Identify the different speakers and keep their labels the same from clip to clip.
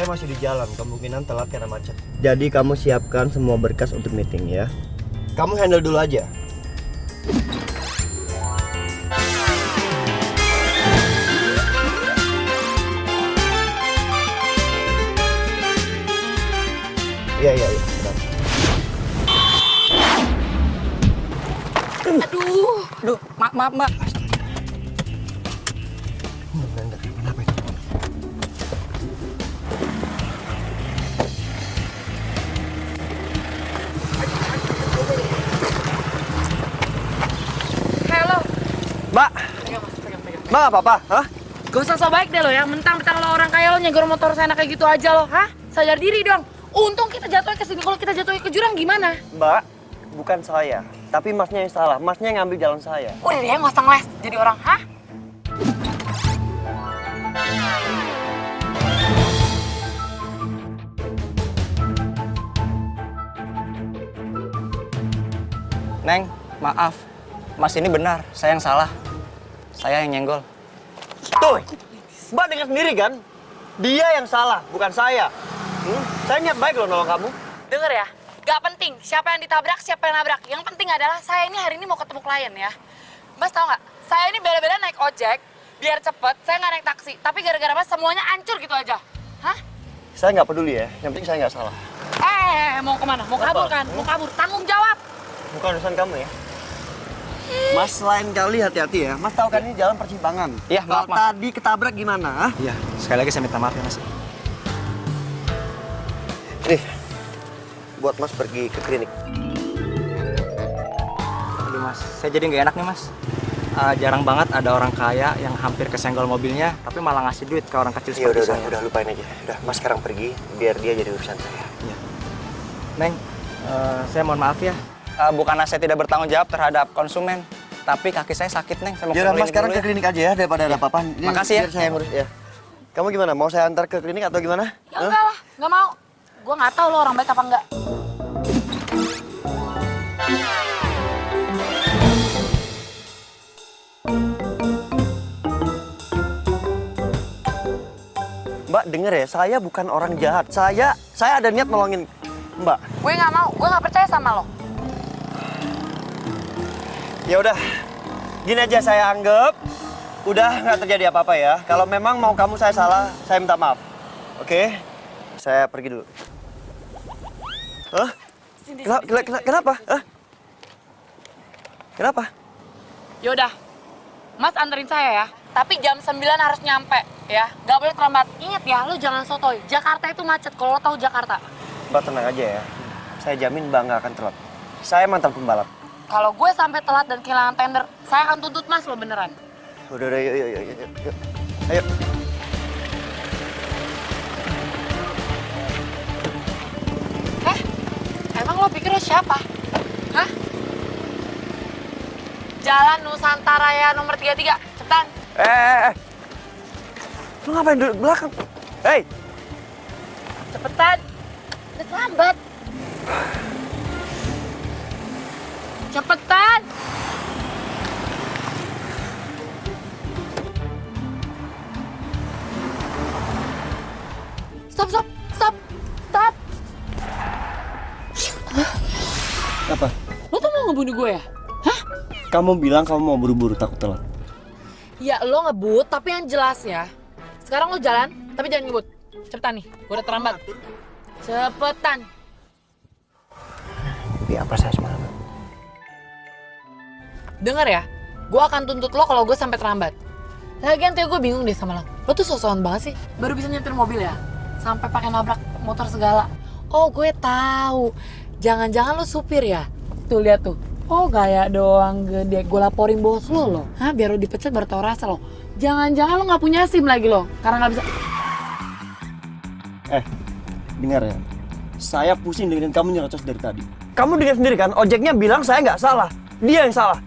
Speaker 1: saya masih di jalan, kemungkinan telat karena macet. Jadi kamu siapkan semua berkas untuk meeting ya. Kamu handle dulu aja. Iya, benar.
Speaker 2: Aduh, maaf mbak.
Speaker 1: Enggak, kenapa itu?
Speaker 2: Halo.
Speaker 1: Mbak,
Speaker 2: Pegang mas, pegang.
Speaker 1: Mbak apa-apa? Hah?
Speaker 2: Gak usah so baik deh lo ya, mentang-mentang lo orang kaya lo nyegur motor saya kayak gitu aja lo, hah? Sadar diri dong. Untung kita jatuhnya ke sini, kalau kita jatuhnya ke jurang gimana?
Speaker 1: Mbak, bukan saya, tapi masnya yang salah. Masnya yang ngambil jalan saya.
Speaker 2: Udah deh, nggak usah ngeles jadi orang, hah?
Speaker 3: Neng, maaf. Mas ini benar, saya yang salah. Saya yang nyenggol.
Speaker 1: Tuh, Mbak dengar sendiri kan? Dia yang salah, bukan saya. Saya niat baik loh nolong kamu.
Speaker 2: Denger ya, gak penting siapa yang ditabrak, siapa yang nabrak. Yang penting adalah saya ini hari ini mau ketemu klien ya. Mas tau nggak? Saya ini bela-bela naik ojek, biar cepet, saya nggak naik taksi. Tapi gara-gara mas semuanya hancur gitu aja. Hah?
Speaker 1: Saya nggak peduli ya, yang penting saya nggak salah.
Speaker 2: Mau kemana? Mau kabur kan? Mau kabur, tanggung jawab.
Speaker 1: Bukan urusan kamu ya. Mas lain kali hati-hati ya. Mas tahu kan ini jalan persimpangan.
Speaker 3: Iya, maaf,
Speaker 1: Kalau
Speaker 3: Mas.
Speaker 1: tadi ketabrak gimana? Hah?
Speaker 3: Iya, sekali lagi saya minta maaf ya, Mas.
Speaker 1: Nih, buat Mas pergi ke klinik.
Speaker 3: Aduh, Mas. Saya jadi nggak enak nih, Mas. Jarang banget ada orang kaya yang hampir kesenggol mobilnya, tapi malah ngasih duit ke orang kecil
Speaker 1: Ya
Speaker 3: seperti saya.
Speaker 1: udah lupain aja. Udah, Mas sekarang pergi biar dia jadi urusan saya.
Speaker 3: Iya. Neng, saya mohon maaf ya. Bukannya saya tidak bertanggung jawab terhadap konsumen, tapi kaki saya sakit, Neng. Saya mau
Speaker 1: Ya udah, Mas sekarang
Speaker 3: dulu
Speaker 1: ke klinik aja ya daripada ada apa-apa. Ini
Speaker 3: Makasih ya.
Speaker 1: Biar saya ngurus ya. Kamu gimana? Mau saya antar ke klinik atau gimana?
Speaker 2: Ya enggak lah, nggak mau. Gue nggak tahu lo orang baik apa enggak.
Speaker 1: Mbak denger ya, saya bukan orang jahat. Saya ada niat nolongin Mbak.
Speaker 2: Gue nggak mau, gue nggak percaya sama lo.
Speaker 1: Ya udah, gini aja saya anggap udah nggak terjadi apa-apa ya. Kalau memang mau kamu saya salah, saya minta maaf. Oke? Saya pergi dulu. Hah? Kenapa? Hah? Kenapa?
Speaker 2: Yaudah, mas anterin saya ya. Tapi jam 9 harus nyampe ya. Gak boleh terlambat. Ingat ya, lo jangan sotoy. Jakarta itu macet, kalau lo tahu Jakarta.
Speaker 1: Mbak tenang aja ya. Saya jamin Mbak nggak akan telat. Saya mantan pembalap.
Speaker 2: Kalau gue sampai telat dan kehilangan tender, saya akan tuntut mas lo beneran.
Speaker 1: Udah, yuk. Ayo.
Speaker 2: Emang lo pikir lo siapa? Hah? Jalan Nusantara ya nomor 33, cepetan.
Speaker 1: Lu ngapain duduk belakang? Hei!
Speaker 2: Cepetan. Udah terlambat. Cepetan. Stop.
Speaker 1: Apa?
Speaker 2: Lo tuh mau ngebunuh gue ya? Hah?
Speaker 1: Kamu bilang kamu mau buru-buru takut telat.
Speaker 2: Ya lo ngebut, tapi yang jelas ya. Sekarang lo jalan, tapi jangan ngebut. Cepetan nih, gue udah terlambat. Cepetan.
Speaker 1: Tapi apa saya semalam?
Speaker 2: Dengar ya, gue akan tuntut lo kalau gue sampai terlambat. Lagian tuh gue bingung deh sama lo. Lo tuh sosokan banget sih, baru bisa nyetir mobil ya? Sampai pakai nabrak motor segala. Oh gue tahu, jangan-jangan lo supir ya? Tuh lihat tuh. Oh gaya doang gede, gue laporin bos lo. Hah, biar lo dipecat baru tau rasa lo. Jangan-jangan lo nggak punya SIM lagi lo, karena nggak bisa.
Speaker 1: Dengar ya. Saya pusing dengerin kamu nyerocos dari tadi. Kamu dengar sendiri kan, ojeknya bilang saya nggak salah. Dia yang salah.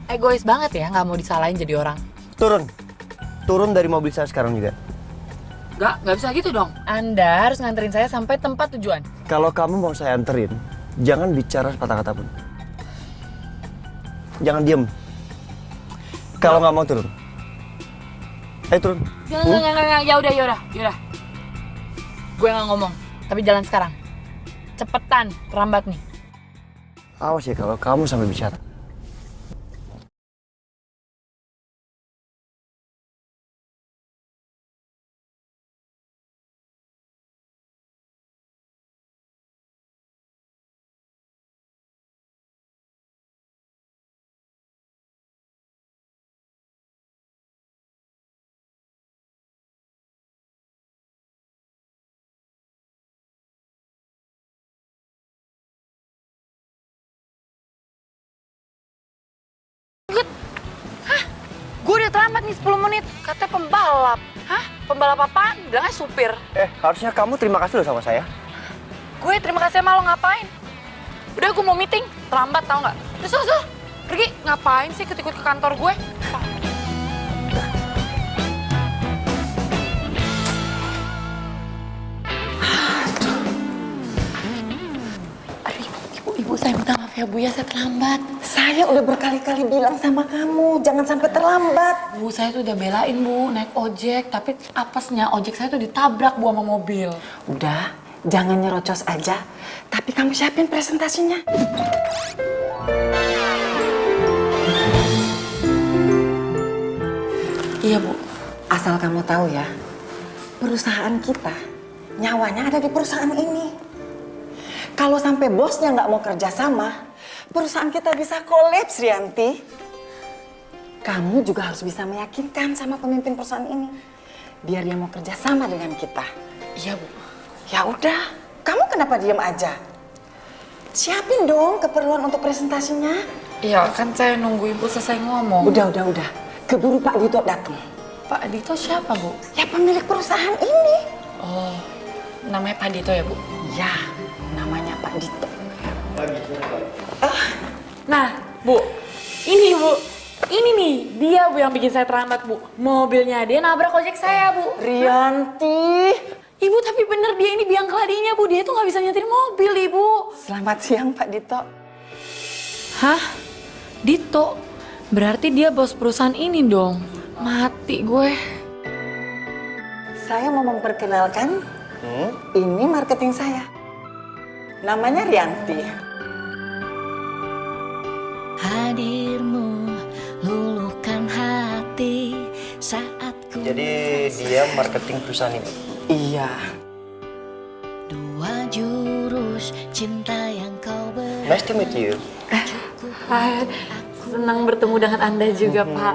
Speaker 2: Egois banget ya, nggak mau disalahin jadi orang.
Speaker 1: Turun dari mobil saya sekarang juga.
Speaker 2: Nggak bisa gitu dong. Anda harus nganterin saya sampai tempat tujuan.
Speaker 1: Kalau kamu mau saya anterin, jangan bicara sepatah kata pun. Jangan diem. Kalau nggak mau turun. Ayo turun.
Speaker 2: Jangan, ya udah. Gue nggak ngomong, tapi jalan sekarang. Cepetan, terlambat nih.
Speaker 1: Awas ya kalau kamu sampai bicara.
Speaker 2: Gue udah terlambat nih 10 menit, katanya pembalap. Hah? Pembalap apaan? Bilangnya supir.
Speaker 1: Harusnya kamu terima kasih loh sama saya.
Speaker 2: Gue terima kasih sama lo ngapain? Udah gue mau meeting, terlambat tau nggak? Terus, pergi. Ngapain sih ikut-ikut ke kantor gue? Ibu, saya minta maaf ya Bu ya, saya terlambat.
Speaker 4: Saya udah berkali-kali bilang sama kamu, jangan sampai terlambat.
Speaker 2: Bu, saya tuh udah belain Bu, naik ojek. Tapi apesnya ojek saya tuh ditabrak Bu sama mobil.
Speaker 4: Udah, jangan nyerocos aja. Tapi kamu siapin presentasinya.
Speaker 2: Iya Bu.
Speaker 4: Asal kamu tahu ya, perusahaan kita, nyawanya ada di perusahaan ini. Kalau sampai bosnya nggak mau kerja sama, perusahaan kita bisa kolaps, Rianti. Kamu juga harus bisa meyakinkan sama pemimpin perusahaan ini, biar dia mau kerja sama dengan kita.
Speaker 2: Iya Bu.
Speaker 4: Ya udah, kamu kenapa diem aja? Siapin dong keperluan untuk presentasinya.
Speaker 2: Iya, kan saya nunggu Ibu selesai ngomong.
Speaker 4: Udah. Keburu Pak Dito datang.
Speaker 2: Pak Dito siapa Bu?
Speaker 4: Ya pemilik perusahaan ini.
Speaker 2: Oh, namanya Pak Dito ya Bu?
Speaker 4: Ya, namanya Pak Dito.
Speaker 2: Nah, Bu, ini Bu. Ini nih, dia Bu yang bikin saya terlambat Bu. Mobilnya dia nabrak ojek saya Bu.
Speaker 4: Rianti.
Speaker 2: Ibu tapi bener dia ini biang keladinya Bu. Dia tuh nggak bisa nyetir mobil Ibu.
Speaker 4: Selamat siang Pak Dito.
Speaker 2: Hah? Dito? Berarti dia bos perusahaan ini dong. Mati gue.
Speaker 4: Saya mau memperkenalkan, ini marketing saya. Namanya Rianti.
Speaker 5: Hadirmu luluhkan hati saat ku.
Speaker 1: Jadi dia marketing perusahaan ini.
Speaker 4: Iya.
Speaker 5: Dua jurus cinta yang kau beri.
Speaker 1: Nice to meet you.
Speaker 2: Hai, senang bertemu dengan Anda juga Pak.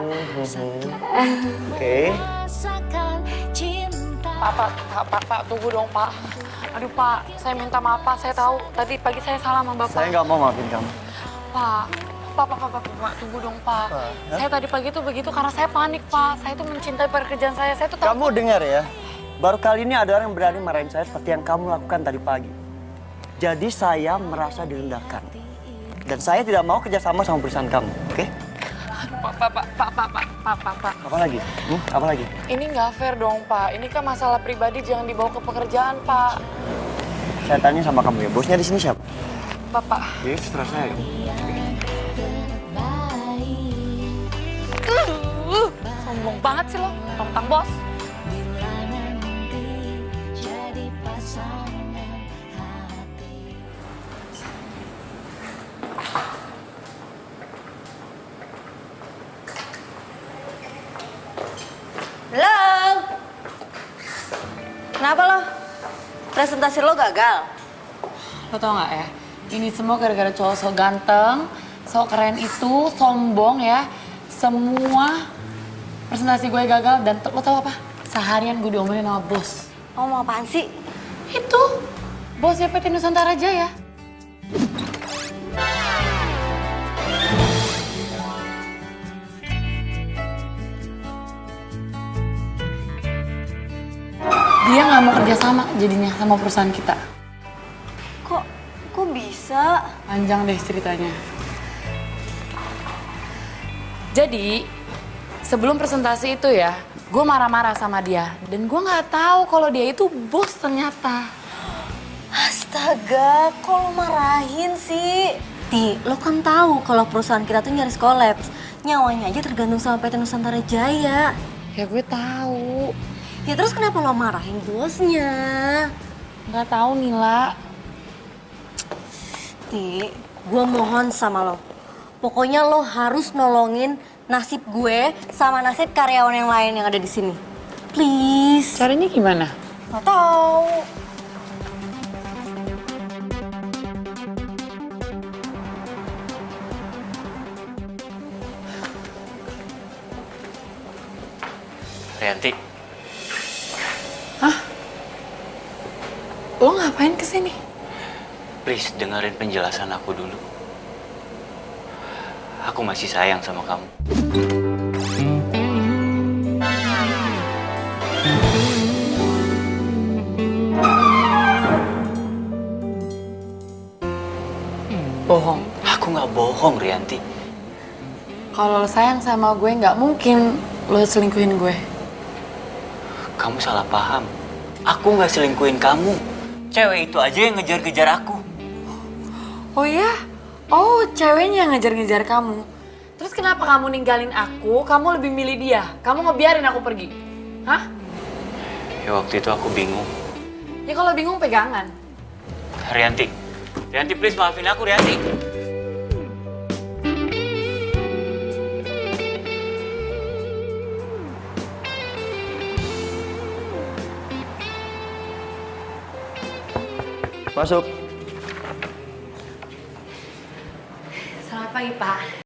Speaker 1: Oke.
Speaker 5: Rasakan cinta.
Speaker 2: Pak, tunggu dong Pak. Aduh Pak, saya minta maaf Pak, saya tahu tadi pagi saya salah sama Bapak.
Speaker 1: Saya nggak mau maafin kamu.
Speaker 2: Pak, tunggu dong Pak. Saya tadi pagi tuh begitu karena saya panik Pak. Saya tuh mencintai pekerjaan saya tuh tahu.
Speaker 1: Kamu dengar ya, baru kali ini ada orang yang berani marahin saya seperti yang kamu lakukan tadi pagi. Jadi saya merasa direndahkan. Dan saya tidak mau kerjasama sama perusahaan kamu, oke?
Speaker 2: Pak.
Speaker 1: Apa lagi? Apa lagi?
Speaker 2: Ini nggak fair dong Pak. Ini kan masalah pribadi, jangan dibawa ke pekerjaan Pak.
Speaker 1: Saya tanya sama kamu ya, bosnya di sini siapa?
Speaker 2: Bapak.
Speaker 1: Ya, terserah saya.
Speaker 2: Sombong banget sih lo, tentang bos.
Speaker 5: Bila nanti jadi pasangan hati.
Speaker 6: Halo. Kenapa lo? Presentasi lo gagal?
Speaker 2: Lo tau gak ya, ini semua gara-gara cowok so ganteng, so keren itu, sombong ya. Semua presentasi gue gagal dan lo tau apa? Seharian gue diomelin sama bos.
Speaker 6: Oh, mau apaan sih?
Speaker 2: Itu, bosnya PT Nusantara Jaya. Dia nggak mau kerja sama jadinya sama perusahaan kita.
Speaker 6: Kok bisa?
Speaker 2: Panjang deh ceritanya. Jadi, sebelum presentasi itu ya, gue marah-marah sama dia. Dan gue nggak tahu kalau dia itu bos ternyata.
Speaker 6: Astaga, kok lo marahin sih? Ti, lo kan tahu kalau perusahaan kita tuh nyaris kolaps. Nyawanya aja tergantung sama PT Nusantara Jaya.
Speaker 2: Ya gue tahu.
Speaker 6: Ya terus kenapa lo marahin bosnya?
Speaker 2: Nggak tahu Nila.
Speaker 6: Ti, gue mohon sama lo. Pokoknya lo harus nolongin nasib gue sama nasib karyawan yang lain yang ada di sini. Please.
Speaker 2: Caranya gimana?
Speaker 6: Gak tahu.
Speaker 7: Rianti,
Speaker 2: Lo ngapain kesini?
Speaker 7: please dengerin penjelasan aku dulu. Aku masih sayang sama kamu.
Speaker 2: Bohong.
Speaker 7: Aku nggak bohong, Rianti.
Speaker 2: Kalau lo sayang sama gue, nggak mungkin lo selingkuhin gue.
Speaker 7: Kamu salah paham. Aku nggak selingkuhin kamu. Cewek itu aja yang ngejar-ngejar aku.
Speaker 2: Oh ya? Oh, ceweknya yang ngejar-ngejar kamu. Terus kenapa kamu ninggalin aku, kamu lebih milih dia? Kamu ngebiarin aku pergi? Hah?
Speaker 7: Ya waktu itu aku bingung.
Speaker 2: Ya kalau bingung pegangan.
Speaker 7: Rianti, Rianti please maafin aku, Rianti.
Speaker 1: Masuk.
Speaker 2: Selamat pagi, Pak.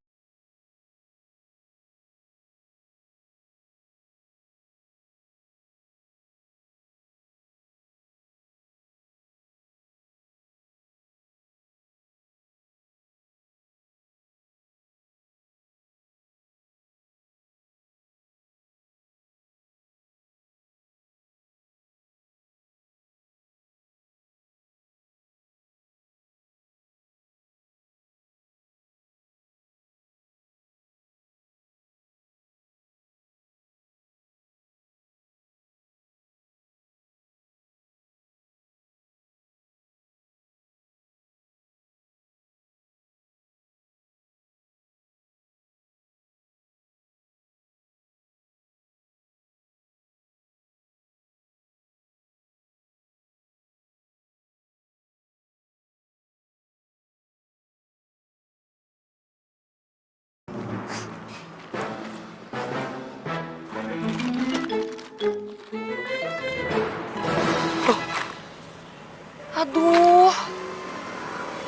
Speaker 2: Aduh,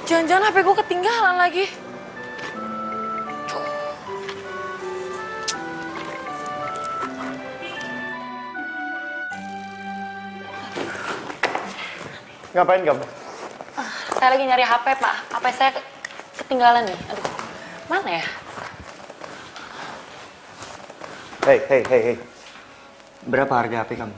Speaker 2: jangan-jangan HP gue ketinggalan lagi.
Speaker 1: Ngapain kamu?
Speaker 2: Saya lagi nyari HP, Pak. HP saya ketinggalan nih. Aduh, mana ya?
Speaker 1: Hei. Berapa harga HP kamu?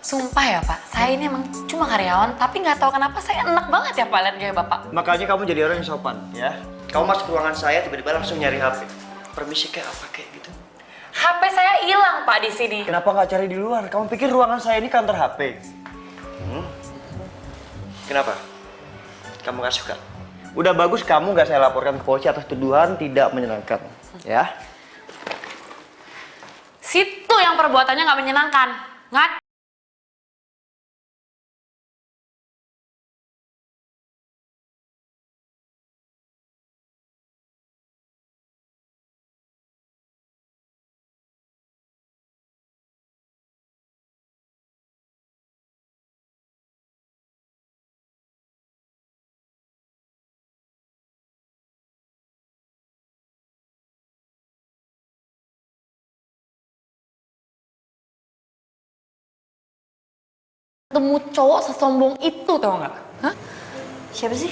Speaker 2: Sumpah ya, Pak. Saya ini emang cuma karyawan, tapi nggak tahu kenapa saya enak banget ya, Pak, lihat gaya Bapak.
Speaker 1: Makanya kamu jadi orang yang sopan, ya. Kamu masuk ruangan saya, tiba-tiba langsung nyari HP. Permisi kayak apa kayak gitu?
Speaker 2: HP saya hilang, Pak, di sini.
Speaker 1: Kenapa nggak cari di luar? Kamu pikir ruangan saya ini kantor HP? Kenapa? Kamu nggak suka? Udah bagus kamu nggak saya laporkan ke polisi atas tuduhan tidak menyenangkan, ya?
Speaker 2: Situ yang perbuatannya nggak menyenangkan. Nggak. Ketemu cowok sesombong itu, tau nggak? Hah?
Speaker 6: Siapa sih?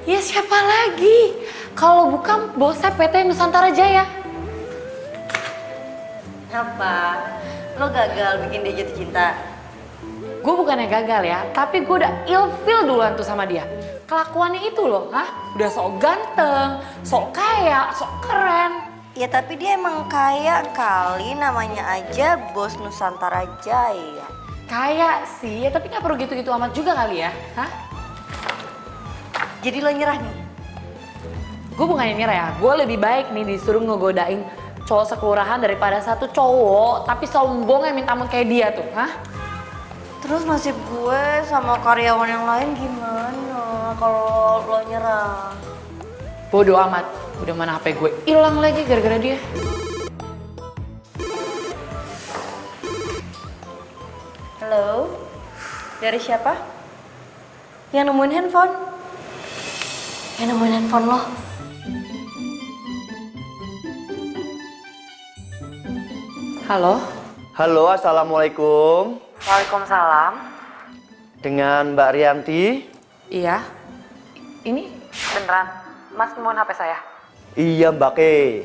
Speaker 2: Ya siapa lagi? Kalau bukan bosnya PT Nusantara Jaya.
Speaker 6: Apa? Lo gagal bikin dia jatuh cinta?
Speaker 2: Gue bukannya gagal ya, tapi gue udah ilfil duluan tuh sama dia. Kelakuannya itu loh, hah? Udah sok ganteng, sok kaya, sok keren.
Speaker 6: Ya tapi dia emang kaya kali, namanya aja Bos Nusantara Jaya.
Speaker 2: Kaya sih, ya tapi nggak perlu gitu-gitu amat juga kali ya, hah?
Speaker 6: Jadi lo nyerah nih?
Speaker 2: Gue bukannya nyerah ya, gue lebih baik nih disuruh ngegodain cowok sekelurahan daripada satu cowok tapi sombong yang minta ampun kayak dia tuh, hah?
Speaker 6: Terus nasib gue sama karyawan yang lain gimana kalau lo nyerah?
Speaker 2: Bodoh amat, udah mana HP gue hilang lagi gara-gara dia.
Speaker 6: Halo, dari siapa? Yang nemuin handphone? Yang nemuin handphone lo?
Speaker 2: Halo?
Speaker 1: Halo, assalamualaikum.
Speaker 2: Waalaikumsalam.
Speaker 1: Dengan Mbak Rianti.
Speaker 2: Iya. Ini beneran, Mas nemuin HP saya?
Speaker 1: Iya Mbak Ke.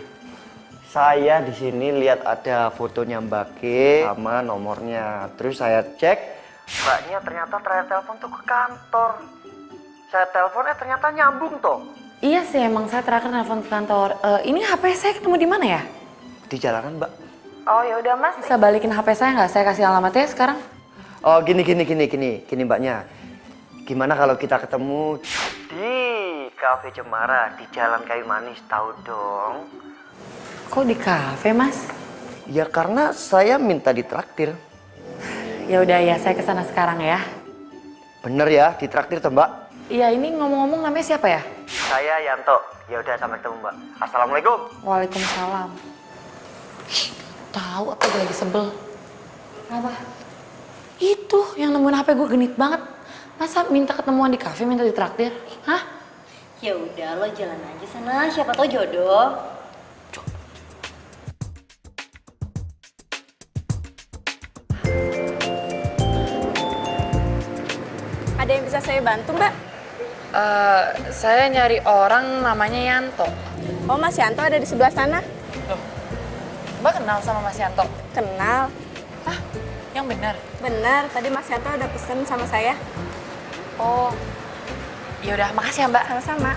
Speaker 1: Saya di sini lihat ada fotonya Mbak Ke sama nomornya. Terus saya cek, Mbaknya ternyata terakhir telepon tuh ke kantor. Saya teleponnya ternyata nyambung toh.
Speaker 2: Iya sih, emang saya terakhir nelfon ke kantor. Ini HP saya ketemu di mana ya?
Speaker 1: Di jalanan Mbak.
Speaker 2: Oh ya udah Mas, bisa balikin HP saya nggak? Saya kasih alamatnya sekarang.
Speaker 1: Oh gini Mbaknya. Gimana kalau kita ketemu di Cafe Cemara di Jalan Kayu Manis, tahu dong?
Speaker 2: Kok di kafe Mas?
Speaker 1: Ya karena saya minta ditraktir.
Speaker 2: Ya udah ya, saya kesana sekarang ya.
Speaker 1: Bener ya, ditraktir toh Mbak?
Speaker 2: Iya, ini ngomong-ngomong namanya siapa ya?
Speaker 1: Saya Yanto. Ya udah sampai ketemu Mbak. Assalamualaikum.
Speaker 2: Waalaikumsalam. Tahu apa gue lagi sebel?
Speaker 6: Apa?
Speaker 2: Itu yang nemuin HP gue genit banget. Masa minta ketemuan di kafe, minta ditraktir? Hah?
Speaker 6: Ya udah lo jalan aja sana, siapa tau jodoh.
Speaker 8: Ada yang bisa saya bantu, Mbak?
Speaker 2: Saya nyari orang namanya Yanto.
Speaker 8: Oh, Mas Yanto ada di sebelah sana.
Speaker 2: Mbak kenal sama Mas Yanto?
Speaker 8: Kenal.
Speaker 2: Hah? Yang benar?
Speaker 8: Benar, tadi Mas Yanto ada pesen sama saya.
Speaker 2: Oh, ya udah, makasih ya Mbak.
Speaker 8: Sama-sama.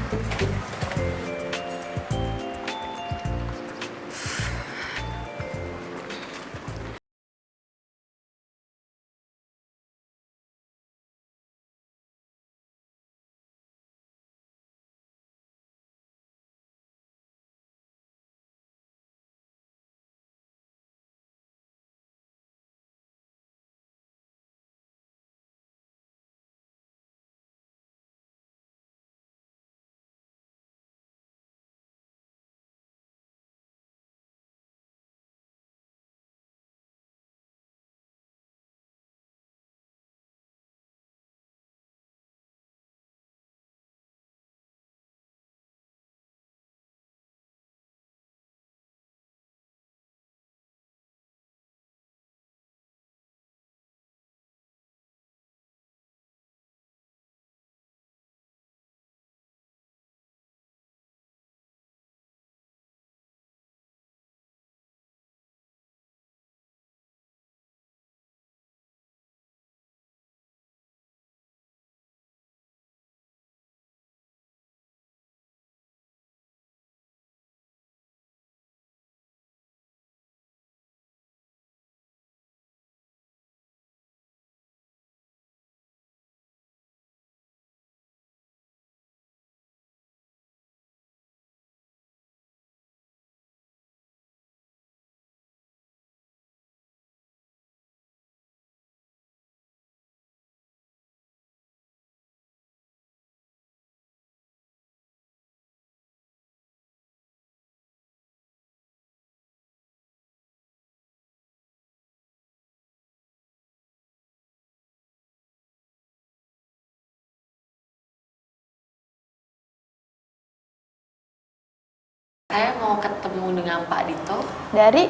Speaker 2: Saya mau ketemu dengan Pak Dito
Speaker 8: Dari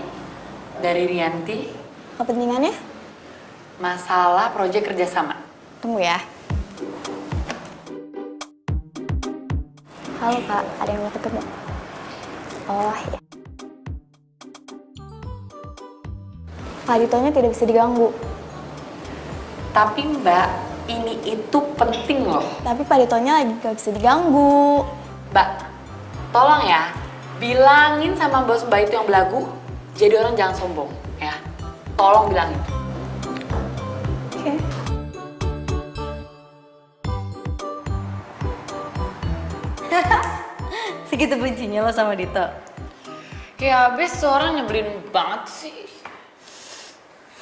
Speaker 2: dari Rianti.
Speaker 8: kepentingannya?
Speaker 2: Masalah proyek kerjasama.
Speaker 8: Tunggu ya. Halo Pak, ada yang mau ketemu? Oh ya. Pak Ditonya tidak bisa diganggu.
Speaker 2: Tapi Mbak, ini itu penting loh.
Speaker 8: Tapi Pak Ditonya lagi gak bisa diganggu.
Speaker 2: Mbak, tolong ya, bilangin sama bos Mbak itu yang belagu, jadi orang jangan sombong ya. Tolong bilangin.
Speaker 8: Oke.
Speaker 6: Segitu bencinya lo sama Dito?
Speaker 2: Kayak abis seorang nyebelin banget sih.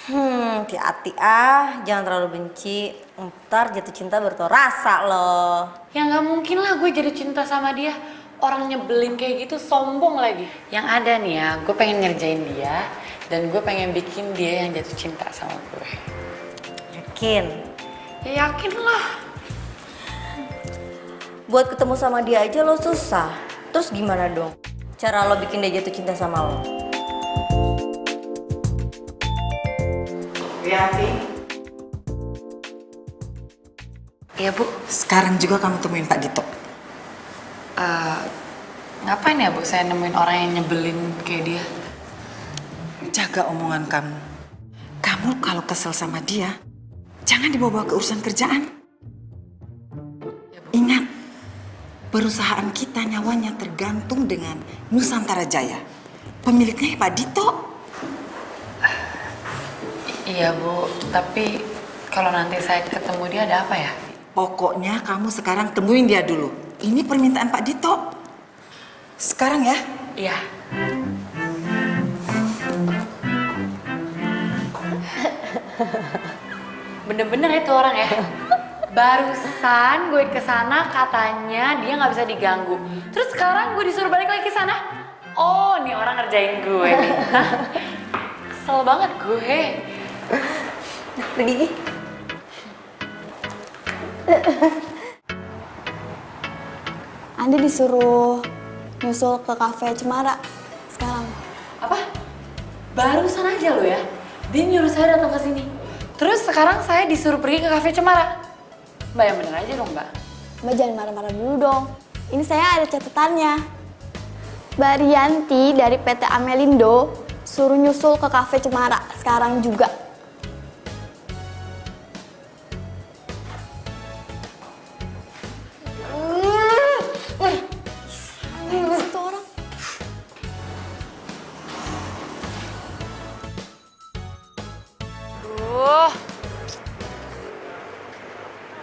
Speaker 6: Hati-hati ah, jangan terlalu benci. Ntar jatuh cinta baru tau rasa loh.
Speaker 2: Ya nggak mungkin lah gue jadi cinta sama dia. Orang nyebelin kayak gitu sombong lagi. Yang ada nih ya, gue pengen ngerjain dia. Dan gue pengen bikin dia yang jatuh cinta sama gue.
Speaker 6: Yakin?
Speaker 2: Ya yakin lah.
Speaker 6: Buat ketemu sama dia aja lo susah. Terus gimana dong cara lo bikin dia jatuh cinta sama lo?
Speaker 4: Rianti,
Speaker 2: Iya Bu.
Speaker 4: sekarang juga kamu temuin Pak Dito.
Speaker 2: Ngapain ya Bu saya nemuin orang yang nyebelin kayak dia?
Speaker 4: Jaga omongan kamu. Kamu kalau kesel sama dia, jangan dibawa ke urusan kerjaan. Ingat, perusahaan kita nyawanya tergantung dengan Nusantara Jaya. Pemiliknya Pak Dito.
Speaker 2: Iya Bu, tapi kalau nanti saya ketemu dia ada apa ya?
Speaker 4: Pokoknya kamu sekarang temuin dia dulu. Ini permintaan Pak Dito. Sekarang ya.
Speaker 2: Iya. Bener-bener itu orang ya. Barusan gue kesana katanya dia nggak bisa diganggu. Terus sekarang gue disuruh balik lagi ke sana. Oh, nih orang ngerjain gue nih. Hah? Kesel banget gue.
Speaker 6: Pergi Gi.
Speaker 8: Andi disuruh nyusul ke kafe Cemara sekarang.
Speaker 2: Apa? Barusan aja lo ya. Dia nyuruh saya datang ke sini. Terus sekarang saya disuruh pergi ke kafe Cemara. Mbak yang bener aja dong Mbak.
Speaker 8: Mbak jangan marah-marah dulu dong. Ini saya ada catatannya. Mbak Rianti dari PT Amelindo suruh nyusul ke kafe Cemara sekarang juga. Itu orang.
Speaker 2: Duh.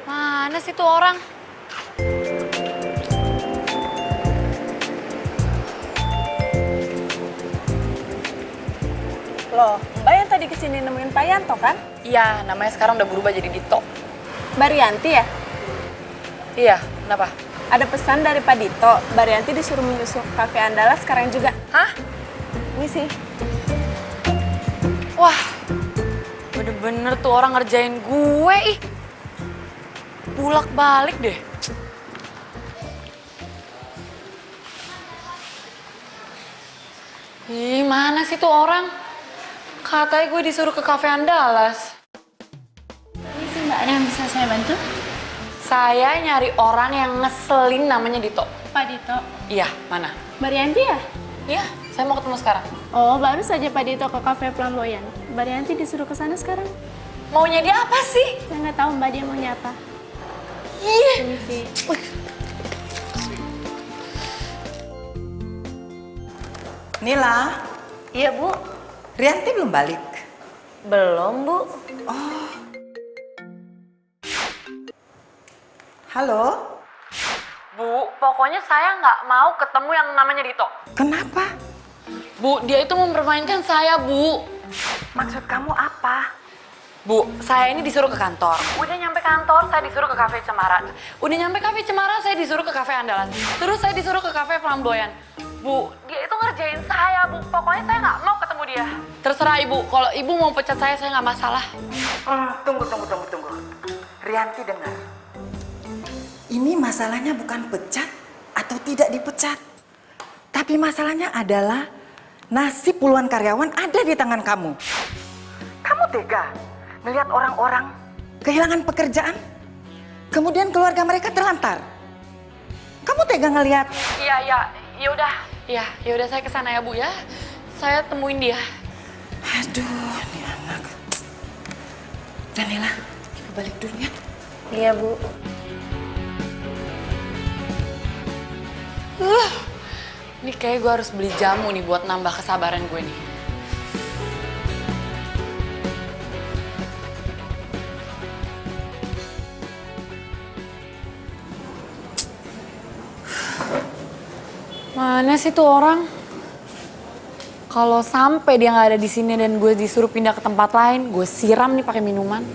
Speaker 2: Mana sih tuh orang?
Speaker 9: Loh, Mbak yang tadi kesini nemuin Pak Yanto kan?
Speaker 2: Iya, namanya sekarang udah berubah jadi Dito.
Speaker 9: Mbak Rianti ya?
Speaker 2: Iya, kenapa?
Speaker 9: Ada pesan dari Pak Dito, Mbak Rianti disuruh menyusul ke Cafe Andala sekarang juga.
Speaker 2: Hah?
Speaker 9: Ini sih.
Speaker 2: Wah, bener-bener tuh orang ngerjain gue ih. Bulak-balik deh. Ih, mana sih tuh orang? Katanya gue disuruh ke Cafe Andalas.
Speaker 8: Ini sih Mbak, ada yang bisa saya bantu?
Speaker 2: Saya nyari orang yang ngeselin namanya Dito.
Speaker 8: Pak Dito.
Speaker 2: Iya, mana?
Speaker 8: Mbak Rianti ya?
Speaker 2: Iya, saya mau ketemu sekarang.
Speaker 8: Oh, baru saja Pak Dito ke kafe Flamboyan. Mbak Rianti disuruh ke sana sekarang.
Speaker 2: Maunya dia apa sih?
Speaker 8: Saya nggak tahu Mbak dia maunya apa.
Speaker 2: Ih.
Speaker 8: Permisi.
Speaker 4: Nila,
Speaker 6: Iya Bu.
Speaker 4: Rianti belum balik.
Speaker 6: Belum Bu.
Speaker 4: Halo,
Speaker 2: Bu, pokoknya saya nggak mau ketemu yang namanya Dito.
Speaker 4: kenapa?
Speaker 2: Bu, dia itu mempermainkan saya, Bu.
Speaker 4: Maksud kamu apa?
Speaker 2: Bu, saya ini disuruh ke kantor. Udah nyampe kantor, saya disuruh ke kafe Cemara. Udah nyampe kafe Cemara, saya disuruh ke kafe Andalas. Terus saya disuruh ke kafe Flamboyan. Bu, dia itu ngerjain saya, Bu. Pokoknya saya nggak mau ketemu dia. Terserah Ibu, kalau Ibu mau pecat saya nggak masalah.
Speaker 4: Tunggu. Rianti dengar. Ini masalahnya bukan pecat atau tidak dipecat. Tapi masalahnya adalah nasib puluhan karyawan ada di tangan kamu. Kamu tega melihat orang-orang kehilangan pekerjaan, kemudian keluarga mereka terlantar. Kamu tega ngelihat?
Speaker 2: Iya, yaudah saya kesana ya Bu ya. Saya temuin dia.
Speaker 4: Aduh, ini anak. Danila, ibu balik dulu ya.
Speaker 6: Iya Bu.
Speaker 2: Ini kayak gue harus beli jamu nih buat nambah kesabaran gue nih. Mana sih tuh orang? Kalau sampai dia nggak ada di sini dan gue disuruh pindah ke tempat lain, gue siram nih pakai minuman.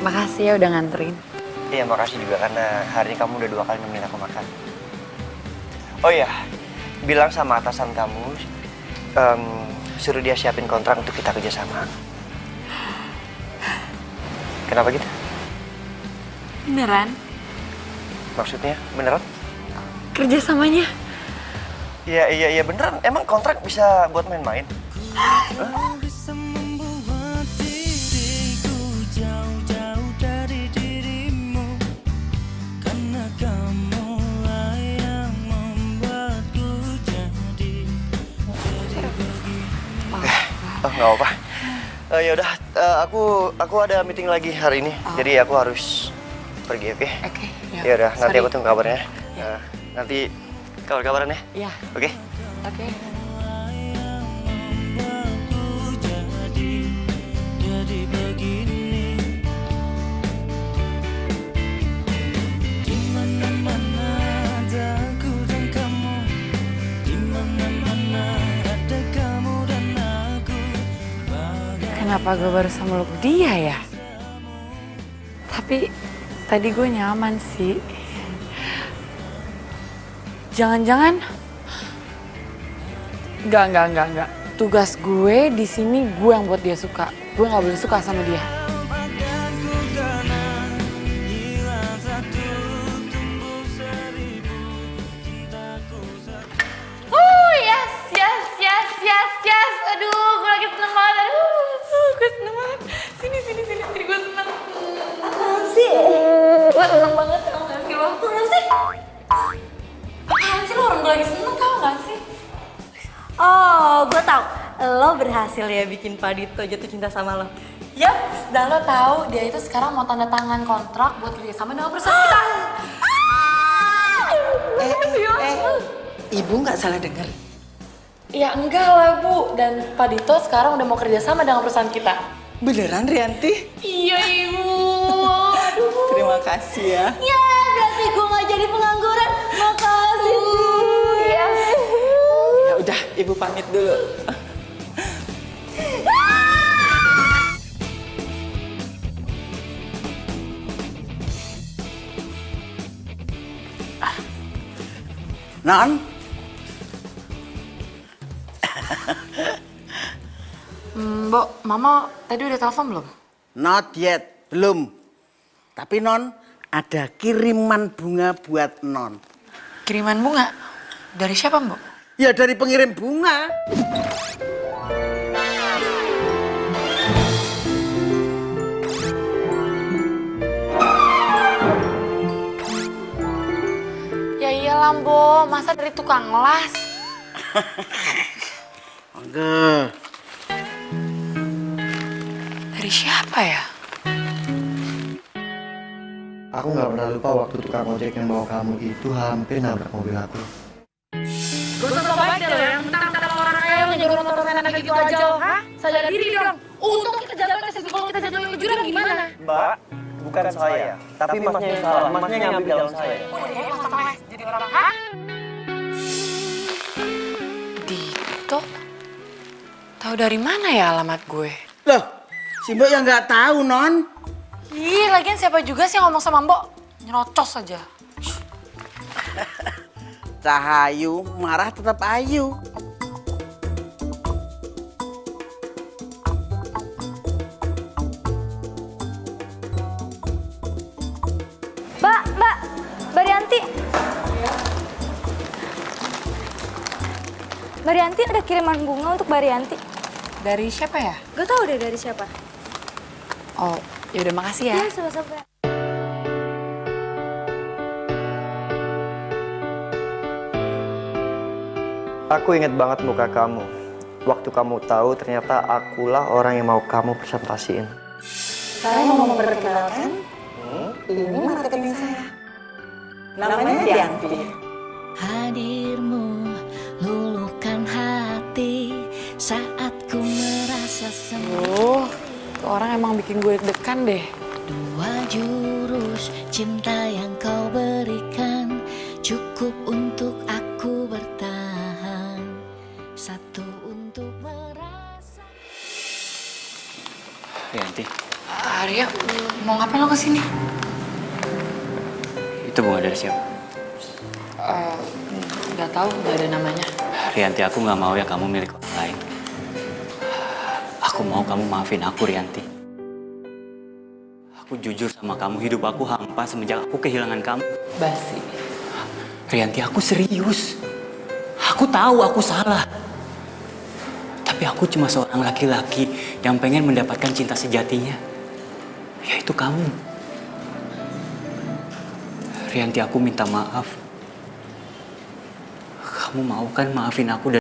Speaker 2: Makasih ya udah nganterin.
Speaker 1: Iya, makasih juga karena hari ini kamu udah 2 kali nemenin aku makan. Oh iya, bilang sama atasan kamu, suruh dia siapin kontrak untuk kita kerjasama. Kenapa gitu?
Speaker 2: Beneran?
Speaker 1: Maksudnya beneran?
Speaker 2: Kerjasamanya?
Speaker 1: Iya beneran. Emang kontrak bisa buat main-main? Oh, nggak apa-apa. Ya udah, aku ada meeting lagi hari ini, jadi aku harus pergi, oke?
Speaker 2: Oke.
Speaker 1: Ya udah, nanti aku tunggu kabarnya. Nanti kabar-kabaran ya.
Speaker 2: Iya.
Speaker 1: Oke?
Speaker 2: Oke. Kenapa gue baru meluk dia ya? Tapi tadi gue nyaman sih. Jangan-jangan enggak. Tugas gue di sini gue yang buat dia suka. Gue nggak boleh suka sama dia.
Speaker 8: Yes. Aduh, gue lagi seneng banget. Gue seneng banget. Sini, gue seneng. Apaan sih? Gue seneng banget, tau gak sih lo? Kenapa sih? Apaan sih lo, orang gue lagi seneng, tau gak sih?
Speaker 6: Oh, gue tau. Lo berhasil ya bikin Pak Dito jatuh cinta sama lo.
Speaker 2: Yap, dan lo tahu dia itu sekarang mau tanda tangan kontrak buat kerjasama dengan perusahaan kita.
Speaker 4: Ibu nggak salah dengar.
Speaker 2: Ya enggak lah Bu, dan Pak Dito sekarang udah mau kerja sama dengan perusahaan kita.
Speaker 4: Beneran Rianti?
Speaker 2: Iya Ibu.
Speaker 4: Terima kasih ya.
Speaker 6: Ya, berarti gue gak jadi pengangguran. Makasih.
Speaker 2: Iya.
Speaker 4: Ya udah, Ibu pamit dulu. Non,
Speaker 2: Mbok, Mama tadi udah telepon belum?
Speaker 10: not yet, belum. Tapi Non, ada kiriman bunga buat Non.
Speaker 2: Kiriman bunga? Dari siapa Mbok?
Speaker 10: Ya dari pengirim bunga.
Speaker 2: Ya iyalah Mbok, masa dari tukang las?
Speaker 10: Enggak.
Speaker 2: Dari siapa ya?
Speaker 1: Aku nggak pernah lupa waktu tukang ojek yang bawa kamu itu hampir nabrak mobil aku.
Speaker 2: Gak usah sobat deh lo yang mentang-mentang orang kaya lo nyegur motor enak kayak gitu aja lo, hah? Sadar diri dong. Untung kita jatuh ke situ, kalau kita jatuh ke jurang gimana?
Speaker 1: Mbak, bukan saya, tapi masnya yang salah. Masnya yang ngambil jalan saya.
Speaker 2: Jadi orang, hah? Dito? Tahu dari mana ya alamat gue?
Speaker 10: Loh, si Mbok yang nggak tahu Non.
Speaker 2: Ih, lagian siapa juga sih yang ngomong sama Mbok? Nyerocos aja.
Speaker 10: Cahayu, marah tetap ayu.
Speaker 6: Mbak Rianti. Mbak Rianti ada kiriman bunga untuk Mbak Rianti.
Speaker 2: Dari siapa ya?
Speaker 6: Gak tau deh dari siapa.
Speaker 2: Oh, yaudah makasih ya.
Speaker 6: Iya, sama-sama.
Speaker 1: Aku ingat banget muka kamu. Waktu kamu tahu ternyata akulah orang yang mau kamu presentasiin.
Speaker 4: Saya mau memperkenalkan, ini marketing saya. Namanya Rianti.
Speaker 5: Hadirmu luluhkan hati saat ku merasa sendiri.
Speaker 2: Tuh orang emang bikin gue deg-degan deh.
Speaker 5: Dua jurus cinta yang kau berikan cukup untuk aku bertahan. Satu untuk merasa.
Speaker 7: Rianti,
Speaker 2: Arya, mau ngapain lo kesini?
Speaker 7: itu bunga dari siapa?
Speaker 2: Gak tahu, gak ada namanya.
Speaker 7: Rianti, aku nggak mau ya kamu milik orang lain. Aku mau kamu maafin aku, Rianti. Aku jujur sama kamu, hidup aku hampa semenjak aku kehilangan kamu.
Speaker 2: Basi.
Speaker 7: Rianti, aku serius. Aku tahu aku salah. Tapi aku cuma seorang laki-laki yang pengen mendapatkan cinta sejatinya. Yaitu kamu. Rianti, aku minta maaf. Kamu mau kan maafin aku dan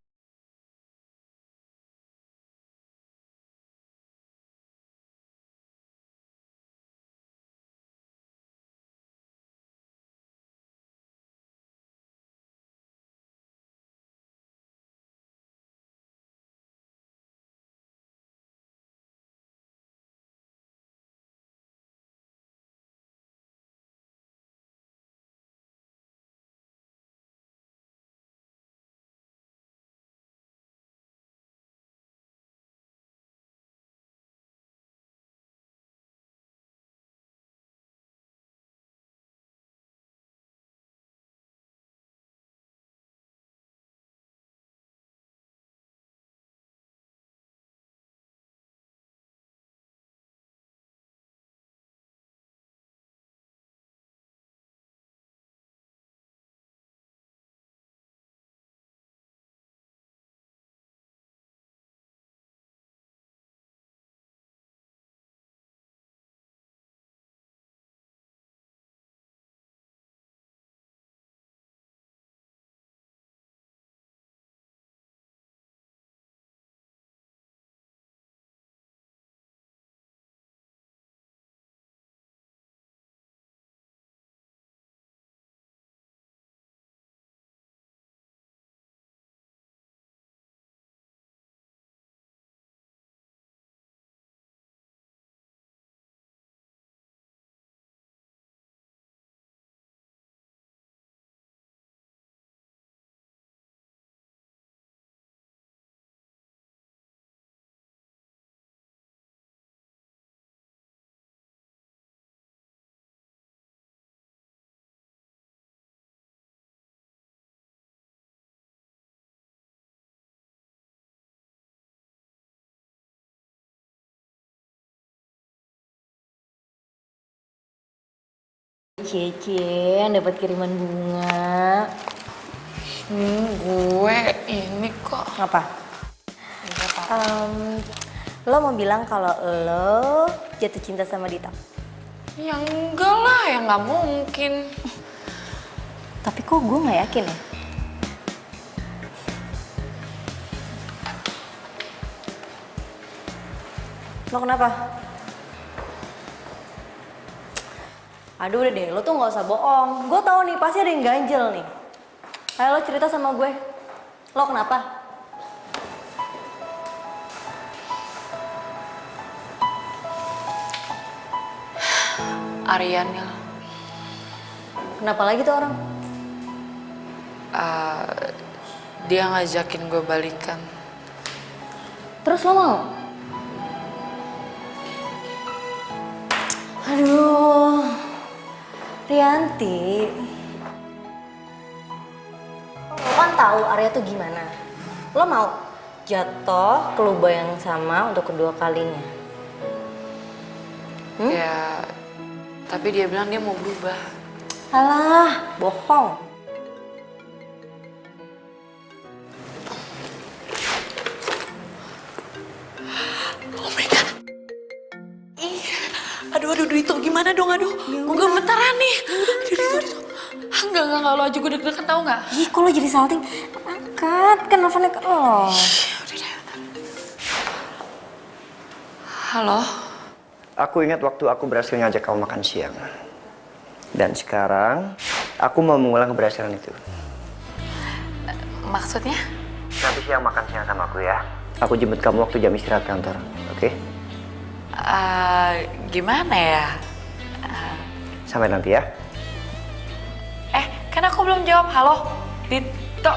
Speaker 6: Cie, dapat kiriman bunga.
Speaker 2: Gue ini kok.
Speaker 6: Apa? Lo mau bilang kalau lo jatuh cinta sama Dito?
Speaker 2: Ya enggak lah, ya nggak mungkin.
Speaker 6: Tapi kok gue nggak yakin ya? Lo kenapa? Aduh udah deh, lo tuh nggak usah bohong. Gue tahu nih, pasti ada yang ganjel nih. Ayo lo cerita sama gue. Lo kenapa?
Speaker 2: Arianil.
Speaker 6: Kenapa lagi tuh orang?
Speaker 2: Dia ngajakin gue balikan.
Speaker 6: Terus lo mau? Aduh, Rianti. Lo kan tahu Arya tuh gimana. Lo mau jatuh ke lubang yang sama untuk kedua kalinya?
Speaker 2: Ya, tapi dia bilang dia mau berubah.
Speaker 6: Alah, bohong.
Speaker 2: Oh my god. Ih, aduh itu gimana dong, aduh. Gue gemetaran nih. Aduh. Enggak, lo aja gue deg-degan tau gak?
Speaker 6: Ih, kok lo jadi salting? Angkat, kan nelfonnya ke lo.
Speaker 2: Halo?
Speaker 1: Aku ingat waktu aku berhasil ngajak kamu makan siang. Dan sekarang, aku mau mengulang keberhasilan itu.
Speaker 2: Maksudnya?
Speaker 1: Nanti siang makan siang sama aku ya. Aku jemput kamu waktu jam istirahat kantor, oke?
Speaker 2: Gimana ya?
Speaker 1: Sampai nanti ya.
Speaker 2: Kan aku belum jawab. Halo? Dito?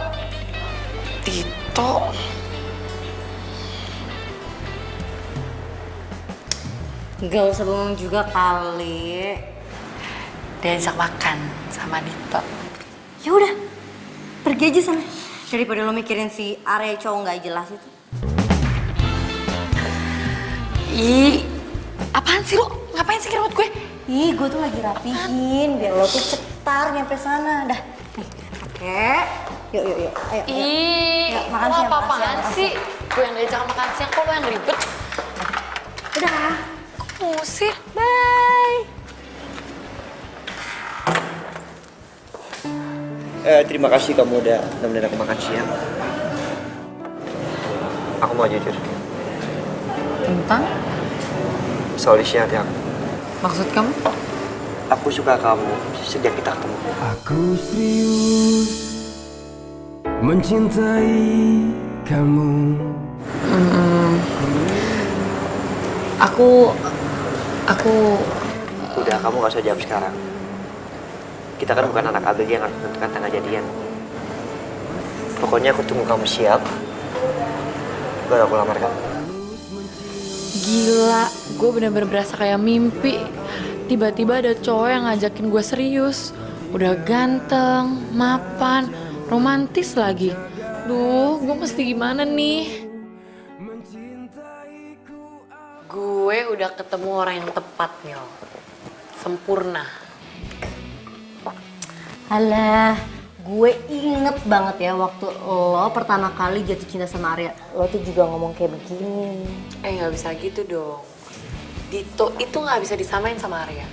Speaker 6: Gak usah bengong juga kali.
Speaker 2: Diajak makan sama Dito.
Speaker 6: Ya udah, pergi aja sana. Daripada lo mikirin si Arya cowok nggak jelas itu.
Speaker 2: Ih, apaan sih lo? Ngapain sih kirim gue?
Speaker 6: Ih, gue tuh lagi rapihin biar lo tuh cetar nyampe sana. Dah, nih, oke. Yuk, ayo.
Speaker 2: Ih,
Speaker 6: Yuk, makan
Speaker 2: lo
Speaker 6: siang,
Speaker 2: apa-apaan
Speaker 6: makan siang.
Speaker 2: sih? Gue yang diajak makan siang, kok lo yang ribet?
Speaker 6: Udah.
Speaker 2: Musik.
Speaker 6: Bye.
Speaker 1: Terima kasih kamu udah nemenin aku makan siang. Aku mau jujur.
Speaker 2: Tentang?
Speaker 1: Soal isi hati aku.
Speaker 2: Maksud kamu?
Speaker 1: Aku suka kamu sejak kita ketemu.
Speaker 11: Aku serius mencintai kamu.
Speaker 2: Aku
Speaker 1: Udah, kamu gak usah jawab sekarang. Kita kan bukan anak ABG yang harus menentukan tanggal jadian. Pokoknya aku tunggu kamu siap, baru aku lamar kamu.
Speaker 2: gila, gue bener-bener berasa kayak mimpi. Tiba-tiba ada cowok yang ngajakin gue serius. Udah ganteng, mapan, romantis lagi. Duh, gue mesti gimana nih? Gue udah ketemu orang yang tepat, Mil. Sempurna.
Speaker 6: Alah, gue inget banget ya waktu lo pertama kali jatuh cinta sama Arya. Lo tuh juga ngomong kayak begini.
Speaker 2: Gak bisa gitu dong. Dito itu gak bisa disamain sama Arya.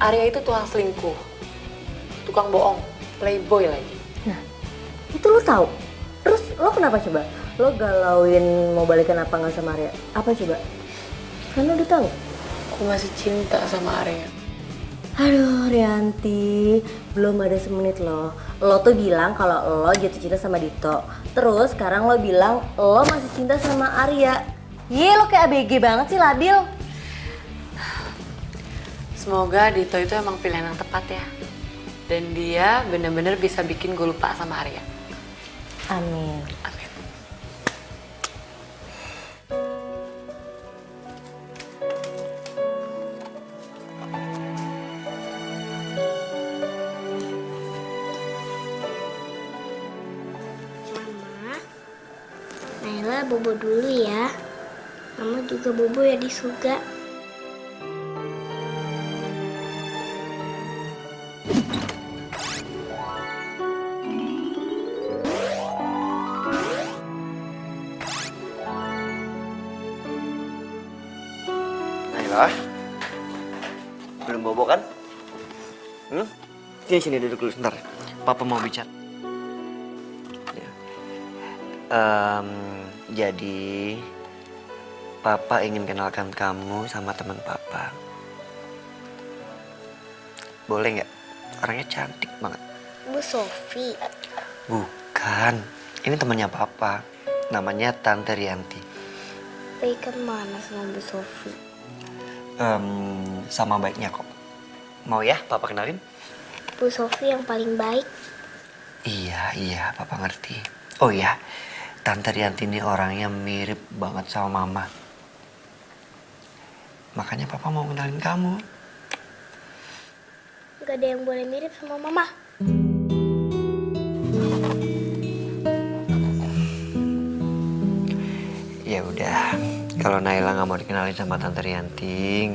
Speaker 2: Arya itu tukang selingkuh, tukang bohong, playboy lagi.
Speaker 6: Nah, itu lo tahu. Terus lo kenapa coba? Lo galauin mau balikan apa nggak sama Arya? Apa coba? Kan lo udah tahu.
Speaker 2: Aku masih cinta sama Arya.
Speaker 6: Aduh, Rianti, belum ada semenit lo. Lo tuh bilang kalau lo jatuh cinta sama Dito. Terus sekarang lo bilang lo masih cinta sama Arya. Ye, lo kayak ABG banget sih, labil.
Speaker 2: Semoga Dito itu emang pilihan yang tepat ya. Dan dia bener-bener bisa bikin gue lupa sama Arya.
Speaker 6: Amin.
Speaker 2: Amin.
Speaker 5: Naila bobo dulu ya. Mama juga bobo ya di surga.
Speaker 1: Ah, belum bobo kan? Sini duduk dulu sebentar. Papa mau bicara. Ya. Jadi, Papa ingin kenalkan kamu sama teman Papa. Boleh nggak? Orangnya cantik banget.
Speaker 5: Bu Sofi.
Speaker 1: Bukan, ini temannya Papa. Namanya Tante Rianti.
Speaker 5: Baik mana sama Bu Sofi?
Speaker 1: Sama baiknya kok. Mau ya Papa kenalin?
Speaker 5: Bu Sofi yang paling baik.
Speaker 1: Iya, Papa ngerti. Oh iya, Tante Rianti ini orangnya mirip banget sama Mama. Makanya Papa mau kenalin kamu.
Speaker 5: Gak ada yang boleh mirip sama Mama.
Speaker 1: Ya udah, kalau Naila nggak mau dikenalin sama Tante Rianti,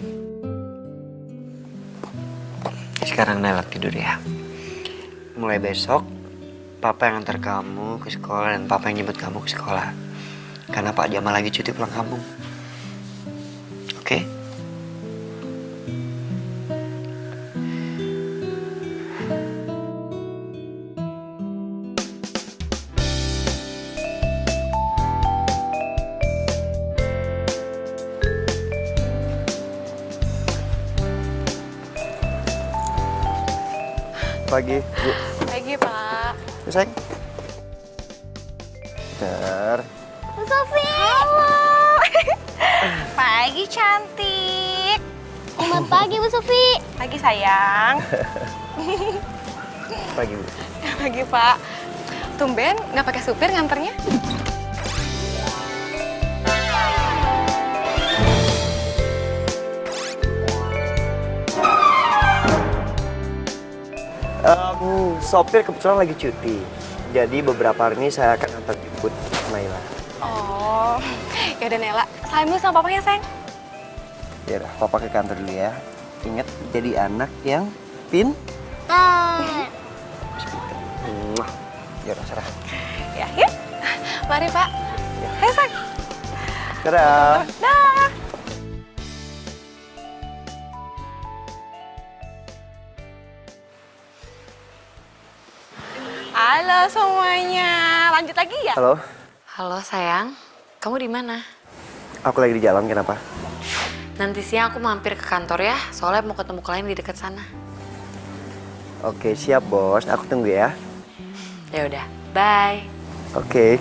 Speaker 1: sekarang Naila tidur ya. Mulai besok, Papa yang antar kamu ke sekolah dan Papa yang jemput kamu ke sekolah. Karena Pak Jamal lagi cuti pulang kampung. Oke? Pagi, Bu.
Speaker 9: Pagi, Pak.
Speaker 1: Sayang. Bentar.
Speaker 5: Bu Sofi. Halo.
Speaker 9: Pagi, cantik.
Speaker 5: Selamat pagi, Bu Sofi.
Speaker 9: Pagi, sayang.
Speaker 1: Pagi, Bu.
Speaker 9: Pagi, Pak. Tumben nggak pakai supir nganternya?
Speaker 1: Sopir kebetulan lagi cuti. Jadi beberapa hari ini saya akan antar jemput Naila.
Speaker 9: Oh, ya udah Nela. Salim dulu sama papanya, sayang.
Speaker 1: Ya udah, Papa ke kantor dulu ya. Ingat jadi anak yang Ya udah, serah.
Speaker 9: Ya, yuk. Mari, Pak. Hai, sayang.
Speaker 1: Dadah.
Speaker 9: Dah. Halo semuanya. Lanjut lagi ya?
Speaker 1: Halo,
Speaker 2: Halo sayang, kamu di mana?
Speaker 1: aku lagi di jalan, kenapa?
Speaker 2: Nanti siang aku mampir ke kantor ya, soalnya mau ketemu klien di dekat sana.
Speaker 1: Oke, siap bos. Aku tunggu ya.
Speaker 2: Ya udah, bye.
Speaker 1: Oke.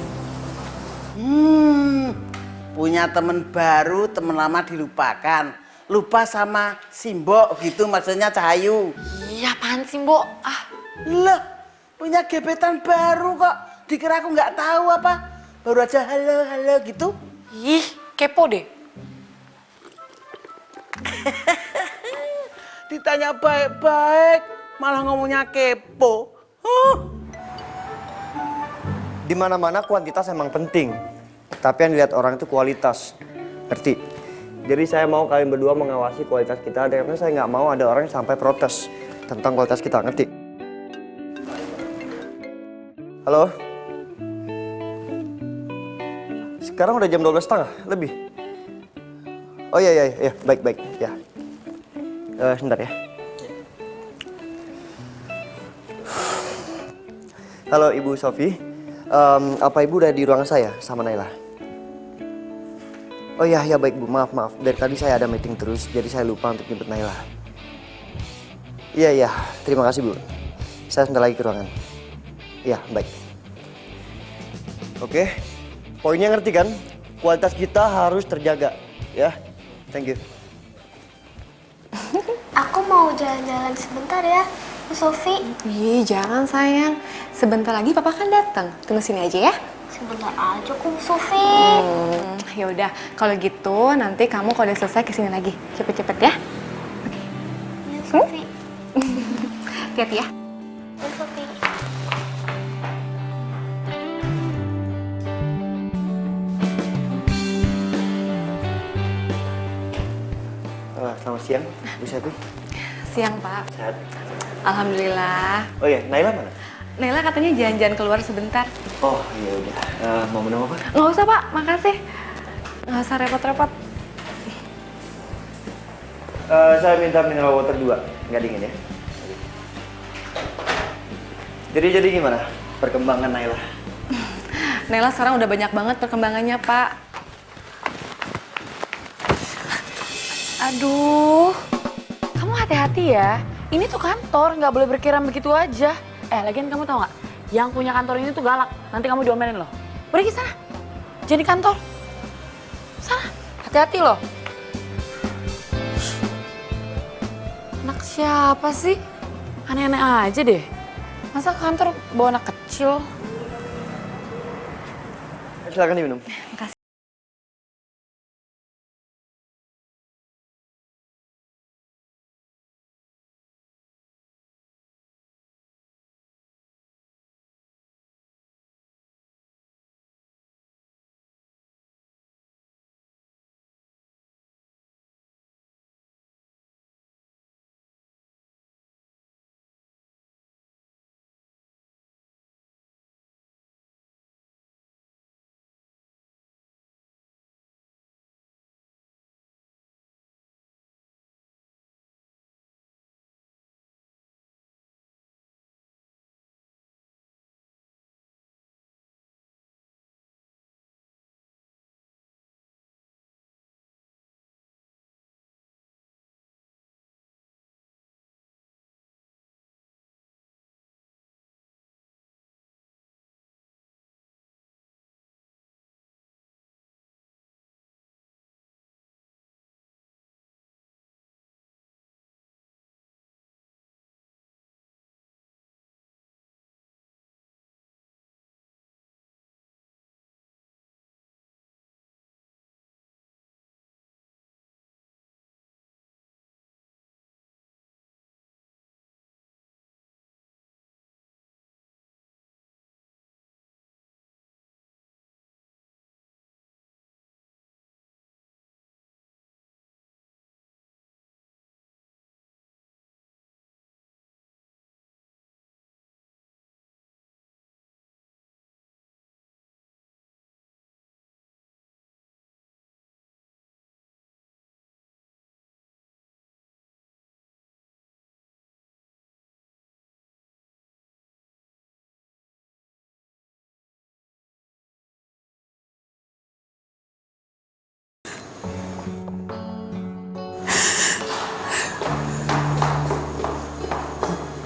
Speaker 10: Punya temen baru, temen lama dilupakan. Lupa sama Simbok gitu maksudnya Cahayu.
Speaker 2: Iya, apaan sih, Mbok?
Speaker 10: Lah, punya gebetan baru kok. Dikira aku nggak tahu apa? Baru aja halo gitu.
Speaker 2: Ih, kepo deh.
Speaker 10: Ditanya baik-baik, malah ngomongnya kepo.
Speaker 1: Di mana-mana kuantitas emang penting. Tapi yang dilihat orang itu kualitas. Ngerti? Jadi saya mau kalian berdua mengawasi kualitas kita. Karena saya nggak mau ada orang yang sampai protes tentang kualitas kita. Ngerti? Halo? Sekarang udah jam 12:30 lebih. Oh iya, baik, ya. Sebentar ya. Halo Ibu Sofi, apa Ibu udah di ruangan saya sama Naila? Oh iya, baik Bu, maaf. Dari tadi saya ada meeting terus, jadi saya lupa untuk jemput Naila. Iya, terima kasih Bu. Saya sebentar lagi ke ruangan. Iya, baik. Oke, poinnya ngerti kan? Kualitas kita harus terjaga, ya. Thank you.
Speaker 5: Aku mau jalan-jalan sebentar ya, Bu Sofi.
Speaker 9: Ih, jangan sayang. Sebentar lagi papa kan datang. Tunggu sini aja ya.
Speaker 5: Sebentar aja kok, Bu Sofi.
Speaker 9: Ya udah, kalau gitu nanti kamu kalau udah selesai kesini lagi. Cepet-cepet ya.
Speaker 5: Ya, Sofi.
Speaker 9: Hati-hati ya.
Speaker 5: Bu Sofi.
Speaker 1: Selamat siang, Bu Sofi.
Speaker 9: Siang, Pak.
Speaker 1: Sehat.
Speaker 9: Alhamdulillah.
Speaker 1: Oh iya, Naila mana?
Speaker 9: Naila katanya jalan-jalan keluar sebentar.
Speaker 1: Oh iya udah. Mau minum apa?
Speaker 9: Nggak usah, Pak. Makasih. Nggak usah repot-repot.
Speaker 1: Saya minta mineral water 2, nggak dingin ya. Jadi gimana perkembangan Naila?
Speaker 9: Nela sekarang udah banyak banget perkembangannya, Pak. Aduh, kamu hati-hati ya. Ini tuh kantor, nggak boleh berkira begitu aja. Lagian kamu tau nggak? Yang punya kantor ini tuh galak. Nanti kamu diomelin loh. Pergi sana. Jadi kantor. Sana, hati-hati loh. Anak siapa sih? Aneh-aneh aja deh. Masa ke kantor bawa anak kecil?
Speaker 1: Silakan diminum.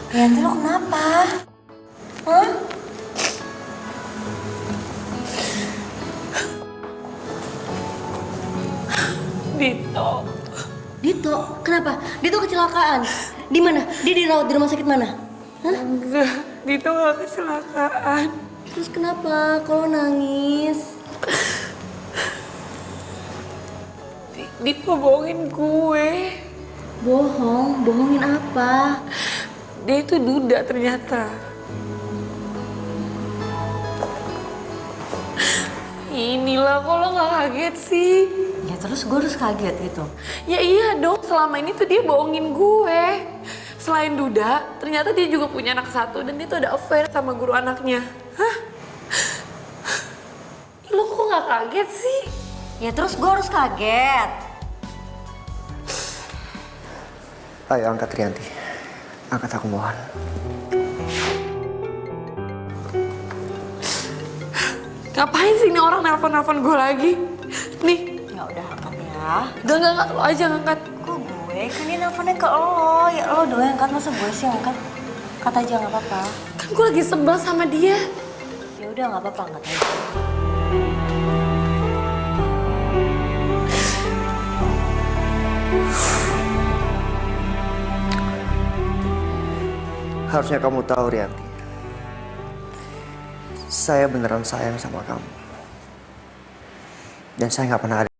Speaker 6: Rianti, lo kenapa? Hah?
Speaker 9: Dito.
Speaker 6: Dito? Kenapa? Dito kecelakaan. Di mana? Dia dirawat di rumah sakit mana? Hah?
Speaker 9: Enggak, Dito gak kecelakaan.
Speaker 6: Terus kenapa? Kalau nangis?
Speaker 9: Dito bohongin gue.
Speaker 6: Bohong? Bohongin apa?
Speaker 9: Dia itu duda ternyata. Inilah, kok lo gak kaget sih?
Speaker 6: Ya terus gue harus kaget gitu.
Speaker 9: Ya iya dong, selama ini tuh dia bohongin gue. Selain duda, ternyata dia juga punya anak satu dan dia tuh ada affair sama guru anaknya. Hah? Lo kok gak kaget sih?
Speaker 6: Ya terus gue harus kaget.
Speaker 1: Ayo angkat Rianti. Angkat, aku mohon.
Speaker 9: Ngapain sih ini orang nelpon-nelpon gue lagi? Nih.
Speaker 6: Ya udah angkat ya.
Speaker 9: Enggak, lo aja ngangkat.
Speaker 6: Kok gue? Kan dia nelfonnya ke lo. Ya lo doang yang angkat, masa gue sih yang angkat? Angkat aja nggak apa-apa.
Speaker 9: Kan gue lagi sebel sama dia.
Speaker 6: Ya udah nggak apa-apa, angkat aja.
Speaker 1: Harusnya kamu tahu, Rianti. Saya beneran sayang sama kamu. Dan saya nggak pernah ada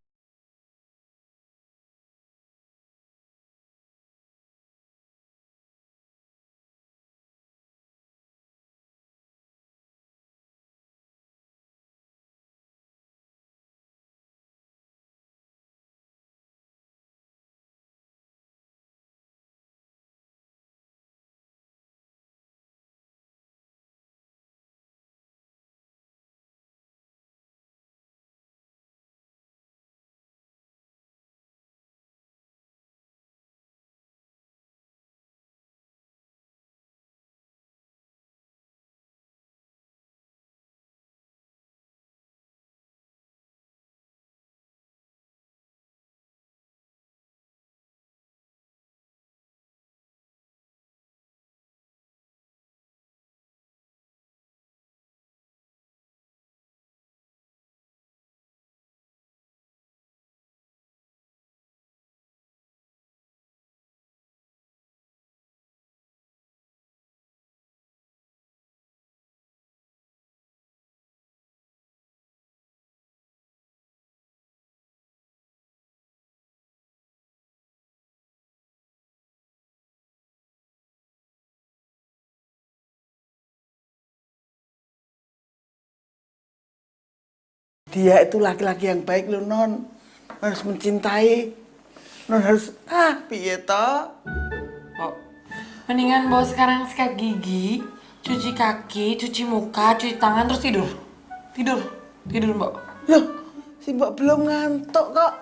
Speaker 10: Dia itu laki-laki yang baik loh, Non. Harus mencintai. Non harus, piye toh?
Speaker 9: Bo, mendingan Bo sekarang sikat gigi, cuci kaki, cuci muka, cuci tangan, terus tidur. Tidur, Bo.
Speaker 10: Loh, si Mbok belum ngantuk kok.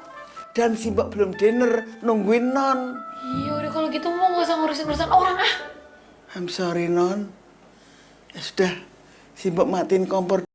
Speaker 10: Dan si Mbok belum dinner, nungguin Non.
Speaker 9: Iya udah kalau gitu mau gak usah ngurusin urusan orang ah.
Speaker 10: I'm sorry, Non. Ya sudah, si Mbok matiin kompor.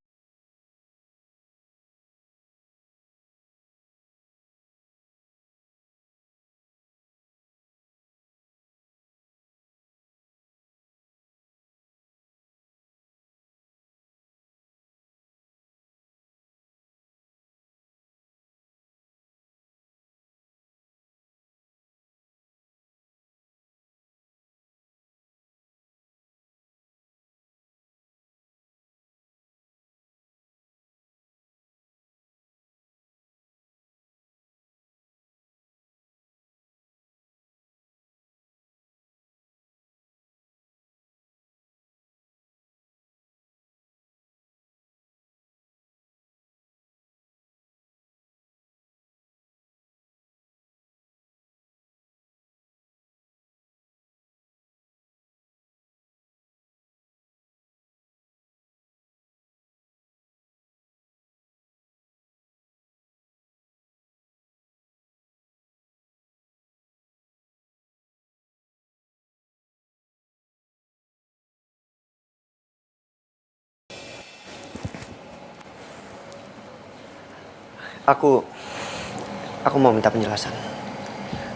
Speaker 1: Aku mau minta penjelasan.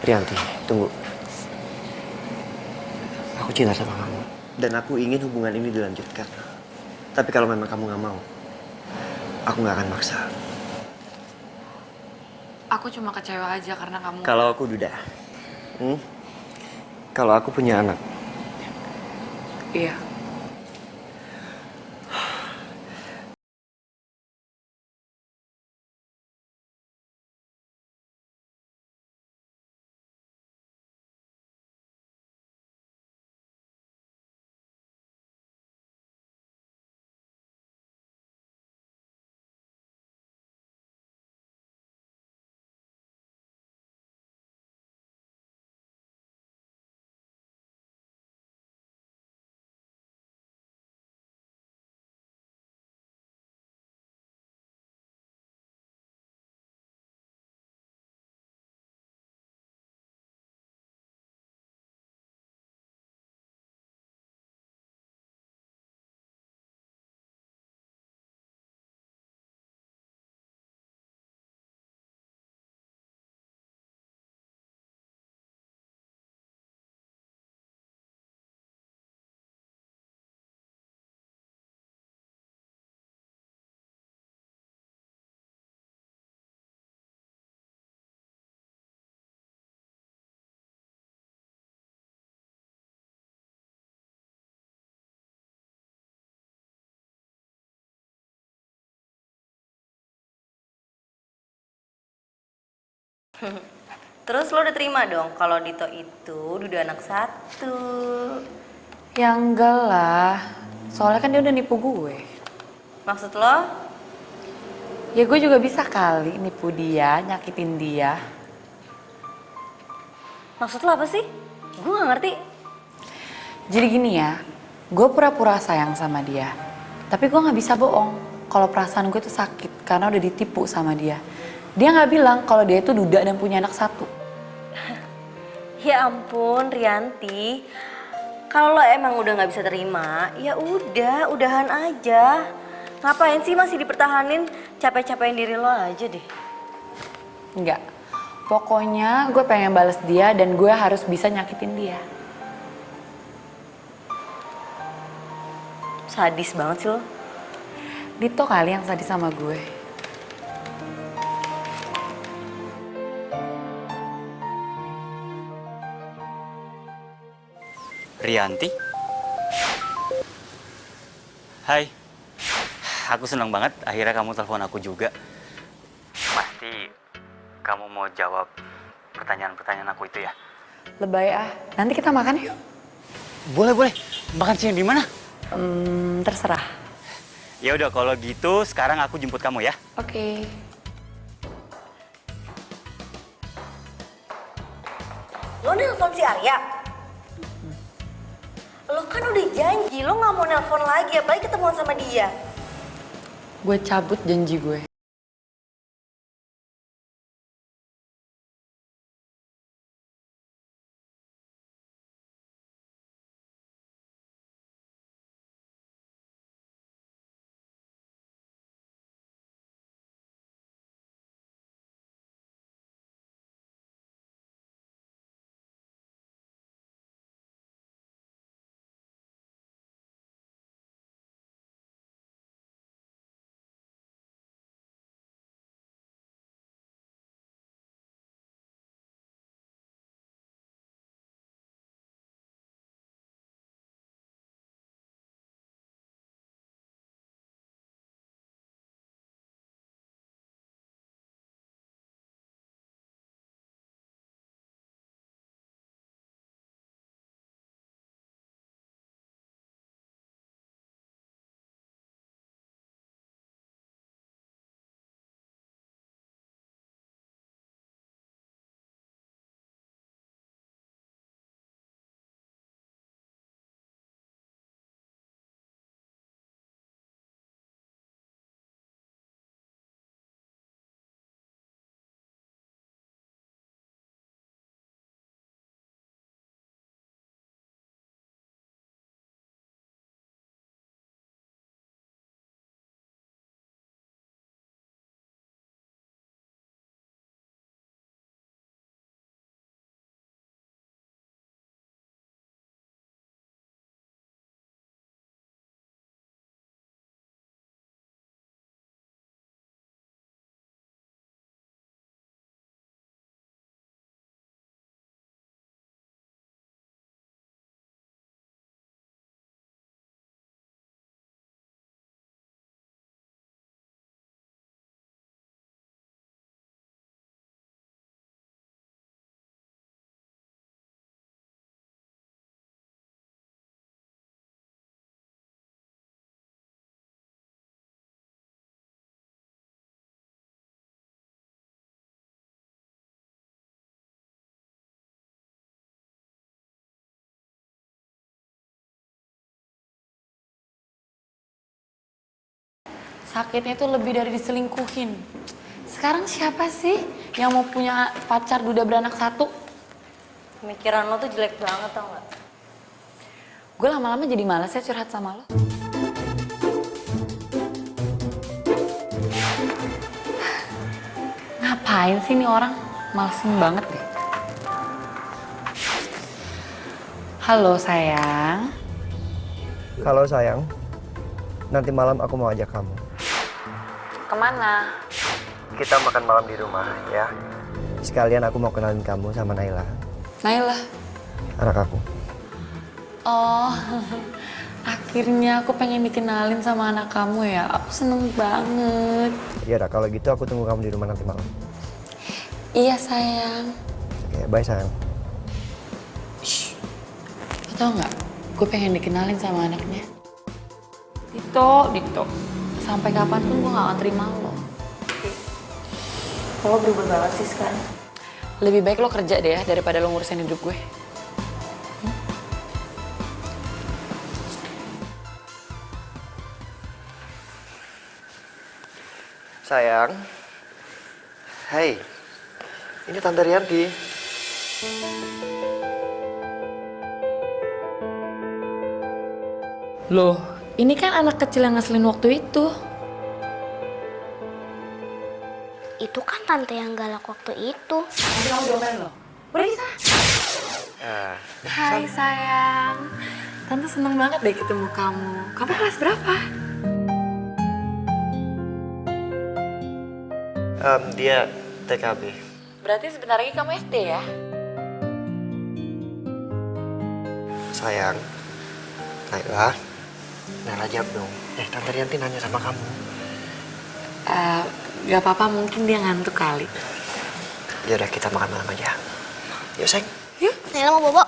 Speaker 1: Rianti, tunggu. Aku cinta sama kamu. Dan aku ingin hubungan ini dilanjutkan. Tapi kalau memang kamu gak mau, aku gak akan maksa.
Speaker 9: Aku cuma kecewa aja karena kamu...
Speaker 1: Kalau aku Duda, kalau aku punya anak.
Speaker 9: Iya.
Speaker 6: Terus lo udah terima dong kalau Dito itu Duda anak satu.
Speaker 9: Ya enggak lah, soalnya kan dia udah nipu gue.
Speaker 6: Maksud lo?
Speaker 9: Ya gue juga bisa kali nipu dia, nyakitin dia.
Speaker 6: Maksud lo apa sih? Gue gak ngerti.
Speaker 9: Jadi gini ya, gue pura-pura sayang sama dia. Tapi gue gak bisa bohong kalau perasaan gue tuh sakit karena udah ditipu sama dia. Dia gak bilang kalau dia itu duda dan punya anak satu.
Speaker 6: Ya ampun Rianti, kalau lo emang udah gak bisa terima, ya udah, udahan aja. Ngapain sih masih dipertahanin, capek-capekin diri lo aja deh.
Speaker 9: Enggak, pokoknya gue pengen bales dia dan gue harus bisa nyakitin dia.
Speaker 6: Sadis banget sih lo.
Speaker 9: Dito kali yang sadis sama gue.
Speaker 7: Rianti? Hai. Aku senang banget akhirnya kamu telepon aku juga. Pasti kamu mau jawab pertanyaan-pertanyaan aku itu ya?
Speaker 9: Lebay ah, nanti kita makan yuk.
Speaker 7: Boleh. Makan siang di mana?
Speaker 9: Terserah.
Speaker 7: Ya udah kalau gitu sekarang aku jemput kamu ya.
Speaker 9: Oke.
Speaker 6: Lo nelpon si Arya? Lo kan udah janji, lo gak mau nelpon lagi, apalagi ketemuan sama dia.
Speaker 9: Gue cabut janji gue. Sakitnya itu lebih dari diselingkuhin. Sekarang siapa sih yang mau punya pacar duda beranak satu?
Speaker 6: Pemikiran lo tuh jelek banget tau gak?
Speaker 9: Gue lama-lama jadi malas ya curhat sama lo. Ngapain sih nih orang? Malesin banget deh. Halo sayang.
Speaker 1: Halo sayang, nanti malam aku mau ajak kamu.
Speaker 9: Kemana?
Speaker 1: Kita makan malam di rumah ya. Sekalian aku mau kenalin kamu sama Naila,
Speaker 9: Naila.
Speaker 1: anak aku.
Speaker 9: Oh, akhirnya aku pengen dikenalin sama anak kamu ya. Aku seneng banget.
Speaker 1: Ya udah kalau gitu aku tunggu kamu di rumah nanti malam.
Speaker 9: Iya sayang.
Speaker 1: Oke, bye sayang.
Speaker 9: Lo tau nggak? Gue pengen dikenalin sama anaknya. Dito. Sampai kapanpun gue gak akan terima lo.
Speaker 6: Lo berubah banget sih sekarang.
Speaker 9: Lebih baik lo kerja deh ya daripada lo ngurusin hidup gue.
Speaker 1: Sayang. Hai. Ini Tante Rianti.
Speaker 9: Loh, ini kan anak kecil yang ngeselin waktu itu.
Speaker 5: Itu kan tante yang galak waktu itu.
Speaker 9: Nanti kamu domelin lo. Pergi sana. Hai sayang. Tante seneng banget deh ketemu kamu. Kamu kelas berapa?
Speaker 1: Dia TKB.
Speaker 9: Berarti sebentar lagi kamu SD ya?
Speaker 1: Sayang. Naila. Naila jawab dong. Tante Rianti nanya sama kamu.
Speaker 9: Gak apa-apa, mungkin dia ngantuk kali.
Speaker 1: Ya udah kita makan malam aja. Yuk sayang.
Speaker 5: Yuk, Naila mau bobo.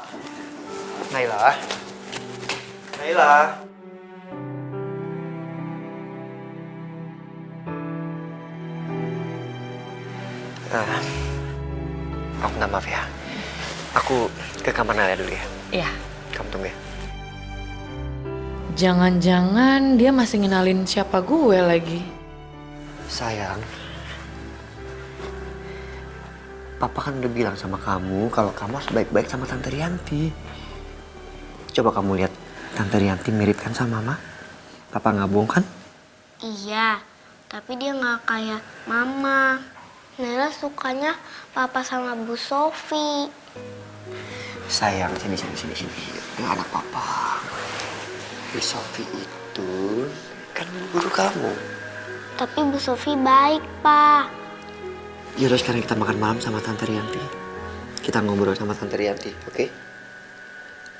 Speaker 1: Naila. Naila. Aku minta maaf ya. Aku ke kamar Naya dulu ya.
Speaker 2: Iya.
Speaker 1: Kamu tunggu ya.
Speaker 2: Jangan-jangan dia masih ngenalin siapa gue lagi.
Speaker 1: Sayang, Papa kan udah bilang sama kamu kalau kamu harus baik-baik sama Tante Rianti. Coba kamu lihat, Tante Rianti mirip kan sama Mama? Papa nggak bohong kan?
Speaker 5: Iya, tapi dia nggak kayak Mama. Nela sukanya Papa sama Bu Sofi.
Speaker 1: Sayang, sini. Ini anak Papa. Bu Sofi itu kan guru kamu.
Speaker 5: Tapi Bu Sofi baik, Pak.
Speaker 1: Yaudah sekarang kita makan malam sama Tante Rianti. Kita ngobrol sama Tante Rianti, oke?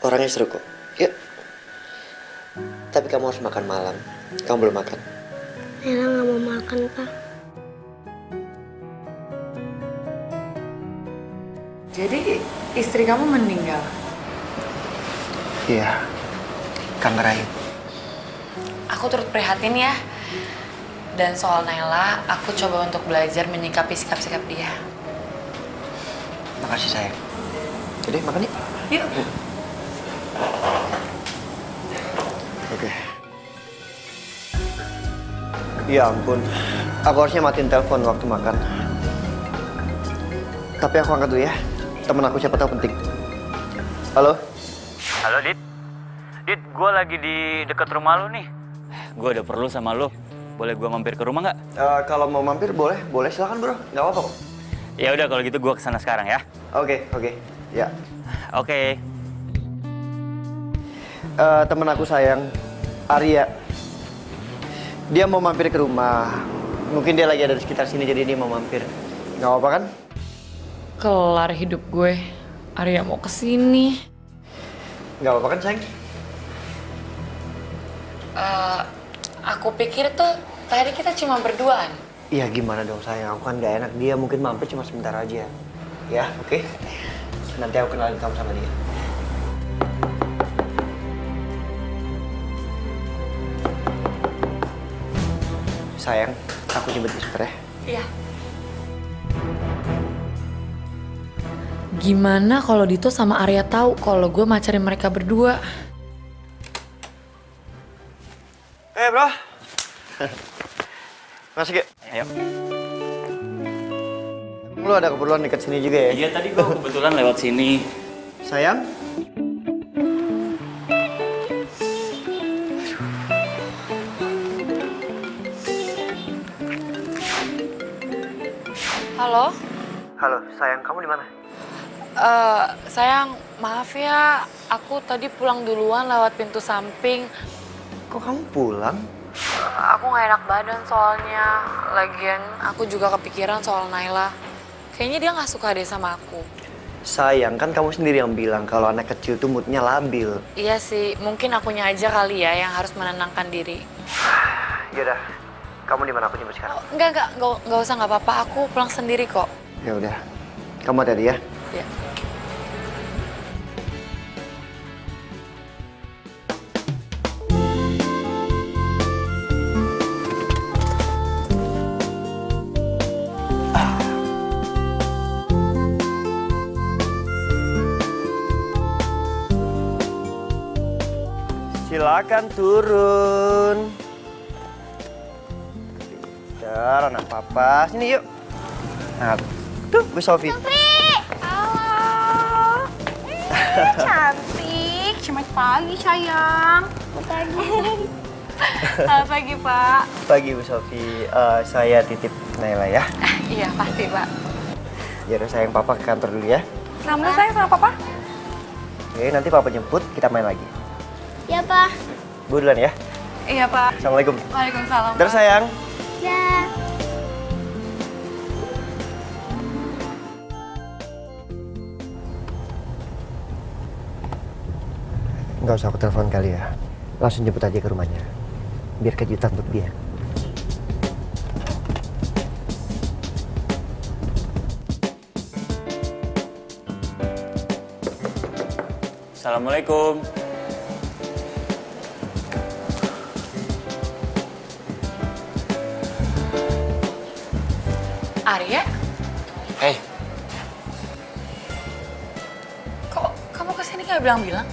Speaker 1: Orangnya seru kok. Yuk. Tapi kamu harus makan malam. Kamu belum makan.
Speaker 5: Nela nggak mau makan, Pak.
Speaker 2: Jadi istri kamu meninggal?
Speaker 1: Iya. Kanker rahim.
Speaker 2: Aku turut prihatin ya. Dan soal Naila, aku coba untuk belajar menyikapi sikap-sikap dia.
Speaker 1: Makasih sayang. Jadi makan yuk.
Speaker 2: Yuk.
Speaker 1: Oke. Ya ampun. Aku harusnya matiin telepon waktu makan. Tapi aku angkat dulu ya. Temen aku siapa tahu penting. Halo?
Speaker 7: Halo, Dit. Dit, gue lagi di dekat rumah lu nih. Gue ada perlu sama lu. Boleh gue mampir ke rumah nggak?
Speaker 1: Kalau mau mampir boleh silakan bro. Nggak apa-apa kok.
Speaker 7: Ya udah kalau gitu gue kesana sekarang ya.
Speaker 1: Oke. Ya.
Speaker 7: Oke.
Speaker 1: Temen aku sayang, Arya. Dia mau mampir ke rumah. Mungkin dia lagi ada di sekitar sini jadi dia mau mampir. Nggak apa-apa kan?
Speaker 2: Kelar hidup gue. Arya mau kesini.
Speaker 1: Nggak apa-apa kan sayang?
Speaker 2: Aku pikir tuh tadi kita cuma berduaan.
Speaker 1: Iya gimana dong sayang, aku kan nggak enak. Dia mungkin mampir cuma sebentar aja. Ya, oke? Nanti aku kenalin kamu sama dia. Sayang, aku jemput di sebentar ya.
Speaker 2: Iya. Gimana kalau Dito sama Arya tahu kalau gue macarin mereka berdua?
Speaker 1: Bro. Masuk yuk.
Speaker 7: Ayo.
Speaker 1: Lu ada keperluan dekat sini juga ya?
Speaker 7: Iya, tadi gue kebetulan lewat sini.
Speaker 1: Sayang?
Speaker 2: Halo?
Speaker 1: Halo, sayang, kamu di mana?
Speaker 2: Sayang, maaf ya. Aku tadi pulang duluan lewat pintu samping.
Speaker 1: Kok kamu pulang?
Speaker 2: Aku gak enak badan soalnya. Lagian aku juga kepikiran soal Naila. Kayaknya dia gak suka deh sama aku.
Speaker 1: Sayang, kan kamu sendiri yang bilang kalau anak kecil tuh moodnya labil.
Speaker 2: Iya sih, mungkin akunya aja kali ya yang harus menenangkan diri.
Speaker 1: Yaudah, kamu di mana? Aku jemput sekarang.
Speaker 2: Enggak usah, nggak apa-apa. Aku pulang sendiri kok.
Speaker 1: Ya udah, kamu hati-hati ya.
Speaker 2: Ya.
Speaker 1: Silakan turun. Pintar, anak papa. Sini yuk. Nah, tuh Bu Sofi.
Speaker 8: Halo. Cantik. Selamat pagi, sayang. Selamat pagi. Selamat pagi, Pak.
Speaker 1: Pagi Bu Sofi. Saya titip Naila ya.
Speaker 2: Iya, pasti, Pak.
Speaker 1: Yaudah sayang, papa ke kantor dulu ya.
Speaker 8: Selamat sayang sama Papa.
Speaker 1: Oke, nanti papa jemput, kita main lagi.
Speaker 5: Ya, Pak.
Speaker 1: Bu duluan ya.
Speaker 8: Iya, Pak.
Speaker 1: Assalamualaikum.
Speaker 8: Waalaikumsalam,
Speaker 1: Ntar sayang.
Speaker 5: Ya.
Speaker 1: Nggak usah aku telepon kali ya. Langsung jemput aja ke rumahnya. Biar kejutan untuk dia.
Speaker 7: Assalamualaikum.
Speaker 2: Arya? nggak bilang-bilang?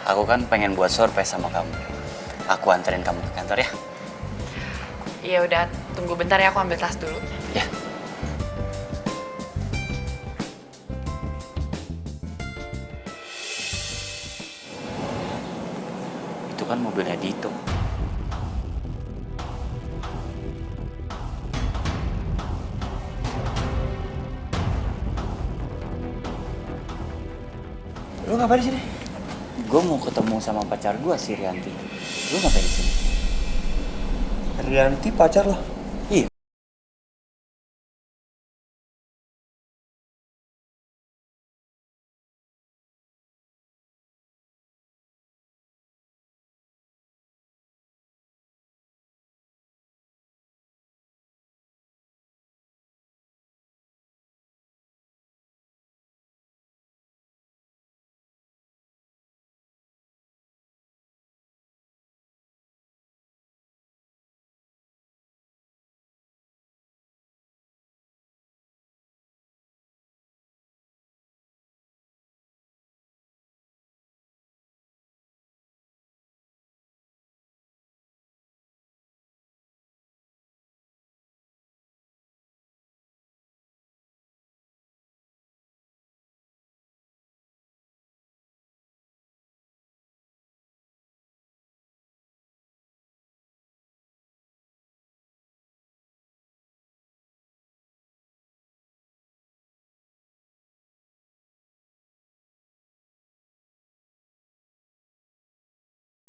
Speaker 7: Aku kan pengen buat surprise sama kamu. Aku anterin kamu ke kantor ya.
Speaker 2: Ya udah, tunggu bentar ya, aku ambil tas dulu.
Speaker 7: Ya. Itu kan mobilnya Dito.
Speaker 1: Lu ngapain di sini?
Speaker 7: Gue mau ketemu sama pacar gue si Rianti. Lu ngapain di sini?
Speaker 1: Rianti pacar lo?
Speaker 7: Iya.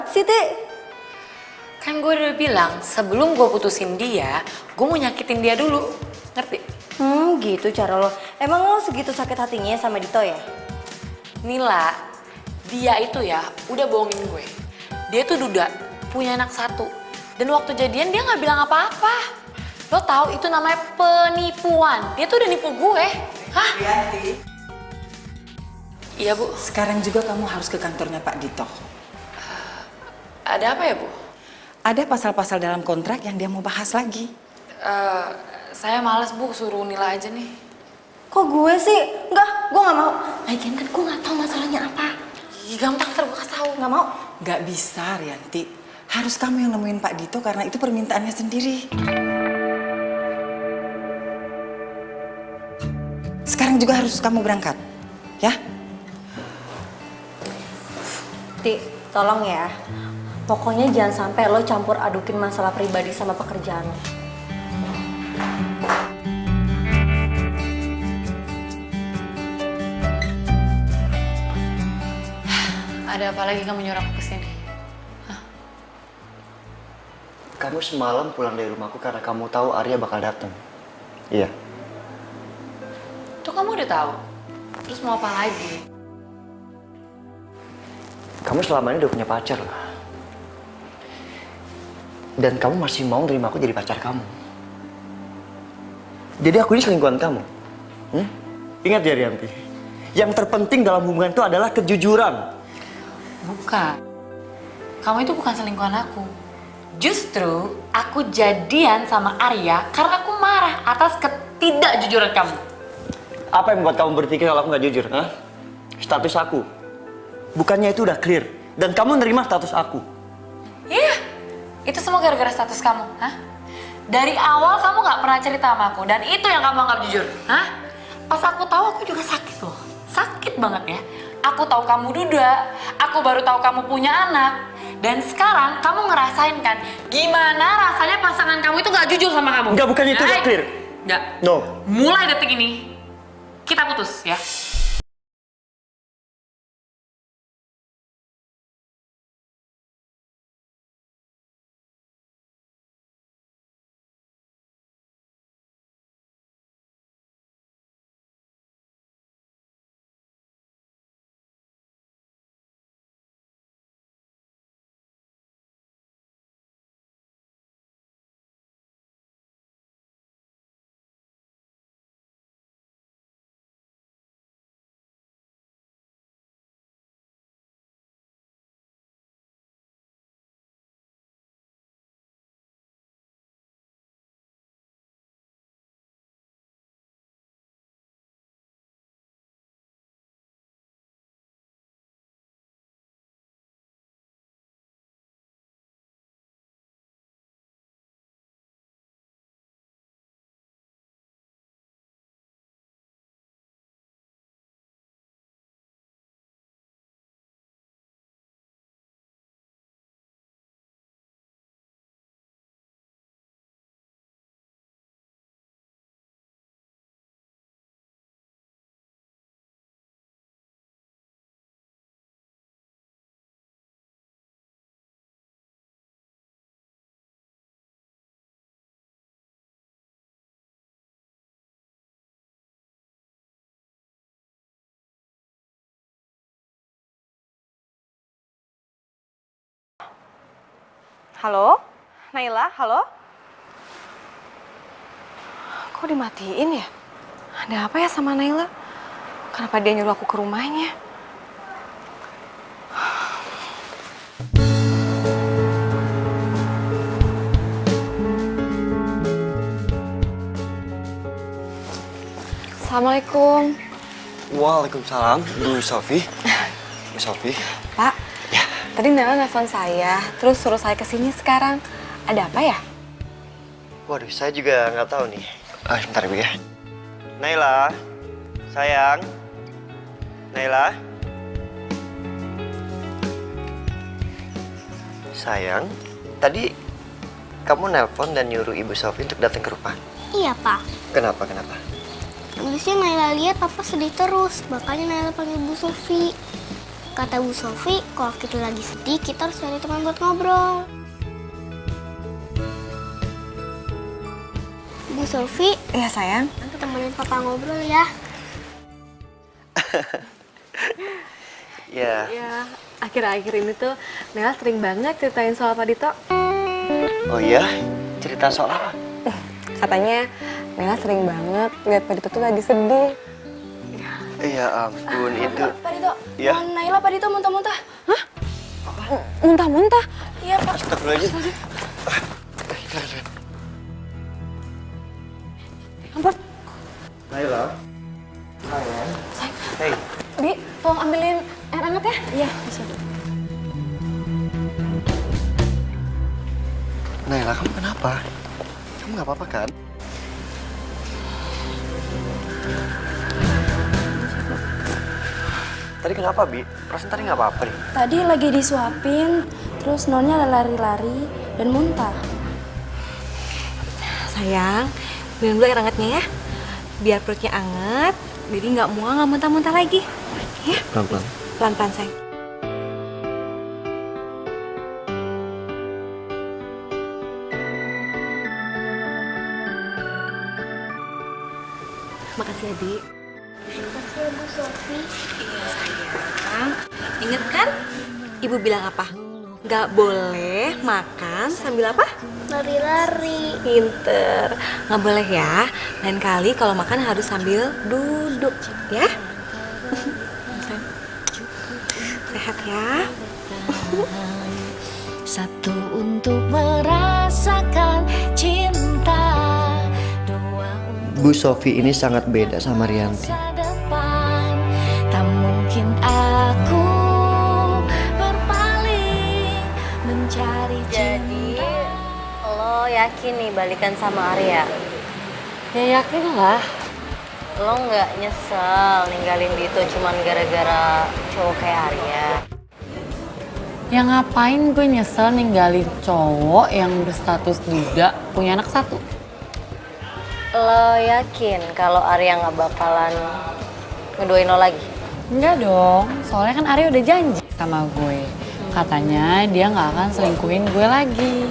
Speaker 6: Siti,
Speaker 2: Kan gue udah bilang, sebelum gue putusin dia, gue mau nyakitin dia dulu. Ngerti?
Speaker 6: gitu cara lo. Emang lo segitu sakit hatinya sama Dito ya?
Speaker 2: Nila, dia itu ya udah bohongin gue. Dia tuh duda, punya anak satu. Dan waktu jadian dia nggak bilang apa-apa. Lo tahu itu namanya penipuan. Dia tuh udah nipu gue. Hah?
Speaker 10: Rianti,
Speaker 2: Iya, Bu.
Speaker 10: sekarang juga kamu harus ke kantornya Pak Dito.
Speaker 2: Ada apa ya, Bu?
Speaker 10: Ada pasal-pasal dalam kontrak yang dia mau bahas lagi.
Speaker 2: Saya males, Bu, suruh Nila aja nih.
Speaker 6: Kok gue sih? Enggak, gue gak mau. Lagian kan gue gak tahu masalahnya apa.
Speaker 2: Ih, gampang ntar gue kasih tahu.
Speaker 6: Gak mau.
Speaker 10: Gak bisa, Rianti. Harus kamu yang nemuin Pak Dito karena itu permintaannya sendiri. Sekarang juga harus kamu berangkat, ya?
Speaker 6: Ti, tolong ya. Pokoknya jangan sampai lo campur adukin masalah pribadi sama pekerjaan lo.
Speaker 2: Ada apa lagi kamu nyuruh aku kesini?
Speaker 1: Kamu semalam pulang dari rumahku karena kamu tahu Arya bakal datang. Iya.
Speaker 2: Tuh kamu udah tahu. Terus mau apa lagi?
Speaker 1: Kamu selama ini udah punya pacar lah. Dan kamu masih mau nerima aku jadi pacar kamu. Jadi aku ini selingkuhan kamu. Ingat ya Rianti, yang terpenting dalam hubungan itu adalah kejujuran.
Speaker 2: Bukan. Kamu itu bukan selingkuhan aku. Justru aku jadian sama Arya karena aku marah atas ketidakjujuran kamu.
Speaker 1: Apa yang membuat kamu berpikir kalau aku nggak jujur? Status aku. Bukannya itu udah clear. Dan kamu nerima status aku.
Speaker 2: Iya, itu semua gara-gara status kamu. Dari awal kamu nggak pernah cerita sama aku dan itu yang kamu anggap jujur. Pas aku tahu aku juga sakit loh. Sakit banget ya. Aku tahu kamu duda, aku baru tahu kamu punya anak. Dan sekarang kamu ngerasain kan gimana rasanya pasangan kamu itu nggak jujur sama kamu.
Speaker 1: Enggak, bukannya itu udah clear.
Speaker 2: Enggak.
Speaker 1: No.
Speaker 2: Mulai detik ini, kita putus ya.
Speaker 8: Halo? Naila, halo? Kok dimatiin ya? Ada apa ya sama Naila? Kenapa dia nyuruh aku ke rumahnya? Assalamualaikum.
Speaker 1: Waalaikumsalam, Bu Sofi. Bu Sofi.
Speaker 8: Pak, tadi Naila nelfon saya, terus suruh saya kesini sekarang. Ada apa ya?
Speaker 1: Waduh, saya juga nggak tahu nih. Bentar Bu ya. Naila, sayang. Naila. Sayang, tadi kamu nelpon dan nyuruh Ibu Sofi untuk datang ke rumah.
Speaker 5: Iya, Pak.
Speaker 1: Kenapa?
Speaker 5: Habisnya Naila lihat Papa sedih terus, makanya Naila panggil Bu Sofi. Kata Bu Sofi, kalau kita lagi sedih, kita harus cari teman buat ngobrol. Bu Sofi,
Speaker 8: Iya sayang.
Speaker 5: nanti temenin Papa ngobrol ya.
Speaker 1: Ya.
Speaker 8: Ya, akhir-akhir ini tuh Naila sering banget ceritain soal Pak Dito.
Speaker 1: Oh iya? Cerita soal apa?
Speaker 8: Katanya Naila sering banget lihat Pak Dito tuh lagi sedih.
Speaker 1: Ya ampun, itu.
Speaker 8: Pak Dito,
Speaker 1: Ya?
Speaker 8: Naila Pak Dito muntah-muntah. Hah? Muntah-muntah? Iya Pak.
Speaker 1: Astagfirullahaladzim.
Speaker 8: Ampun.
Speaker 1: Naila. Hey.
Speaker 8: Di, tolong ambilin air hangat ya. Iya, bisa.
Speaker 1: Naila, kamu kenapa? Kamu nggak apa-apa kan? Tadi kenapa, Bi? Perasaan tadi nggak apa-apa nih.
Speaker 12: Tadi lagi disuapin, terus nonnya lari-lari dan muntah.
Speaker 8: Sayang, minum dulu air hangatnya ya. Biar perutnya hangat, jadi nggak mual, nggak muntah-muntah lagi. Ya?
Speaker 1: Pelan-pelan.
Speaker 8: Pelan-pelan, sayang. Makasih ya, Di.
Speaker 5: Makasih ya Bu Sofi.
Speaker 8: Iya, sayang. Ingat kan? Ibu bilang apa? Nggak boleh makan sambil apa?
Speaker 5: Lari-lari.
Speaker 8: Pinter. Nggak boleh ya. Lain kali kalau makan harus sambil duduk, ya? Sehat ya.
Speaker 13: Satu untuk merasakan cinta, dua untuk
Speaker 1: Bu Sofi ini sangat beda sama Rianti.
Speaker 13: masa depan. Tak mungkin aku berpaling mencari
Speaker 6: Jadi
Speaker 13: cinta.
Speaker 6: lo yakin nih balikan sama Arya?
Speaker 2: Ya yakin lah.
Speaker 6: Lo nggak nyesel ninggalin Dito cuman gara-gara cowok kayak Arya?
Speaker 2: Ya ngapain gue nyesel ninggalin cowok yang berstatus duda punya anak satu?
Speaker 6: Lo yakin kalau Arya nggak bakalan ngeduain lo lagi?
Speaker 2: Enggak dong, soalnya kan Arya udah janji sama gue. Katanya dia nggak akan selingkuhin gue lagi.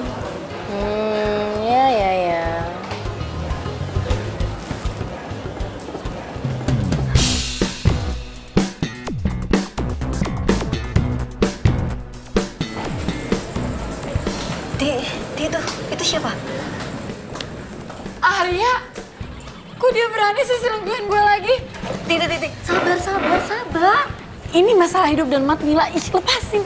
Speaker 6: Ya.
Speaker 8: Di itu siapa?
Speaker 2: Arya? Kok dia berani sih selingkuhin gue lagi?
Speaker 8: Di, sabar.
Speaker 2: Ini masalah hidup dan mati, Mila. Ih, lepasin.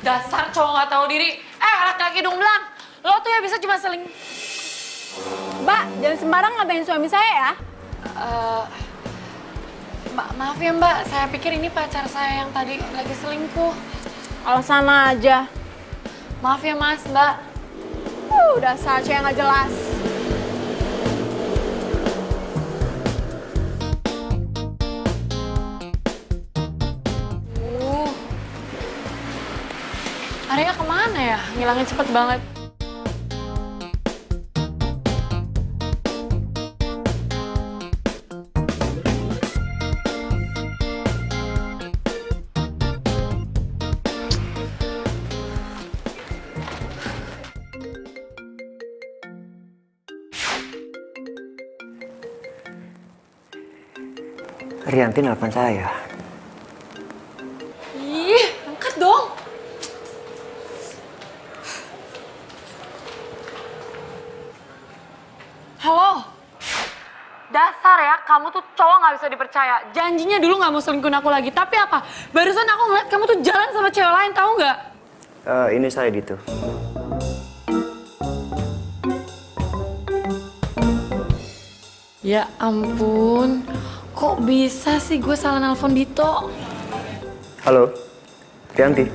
Speaker 2: Dasar cowok gak tahu diri. Laki-laki hidung belang. Lo tuh ya bisa cuma
Speaker 12: Mbak, jangan sembarang ngatain suami saya ya.
Speaker 2: Maaf ya Mbak, saya pikir ini pacar saya yang tadi lagi selingkuh.
Speaker 12: Alasan aja.
Speaker 2: Maaf ya Mas, Mbak.
Speaker 12: Dasar cewek nggak jelas.
Speaker 2: Arya kemana ya? Ngilangnya cepet banget.
Speaker 1: Rianti nelpon saya.
Speaker 2: Ih, angkat dong. Halo. Dasar ya, kamu tuh cowok nggak bisa dipercaya. Janjinya dulu nggak mau selingkuhin aku lagi. Tapi apa? Barusan aku ngeliat kamu tuh jalan sama cewek lain, tahu nggak?
Speaker 1: Ini saya Dito.
Speaker 2: Ya ampun, kok bisa sih gue salah nelpon Dito?
Speaker 1: Halo, Rianti.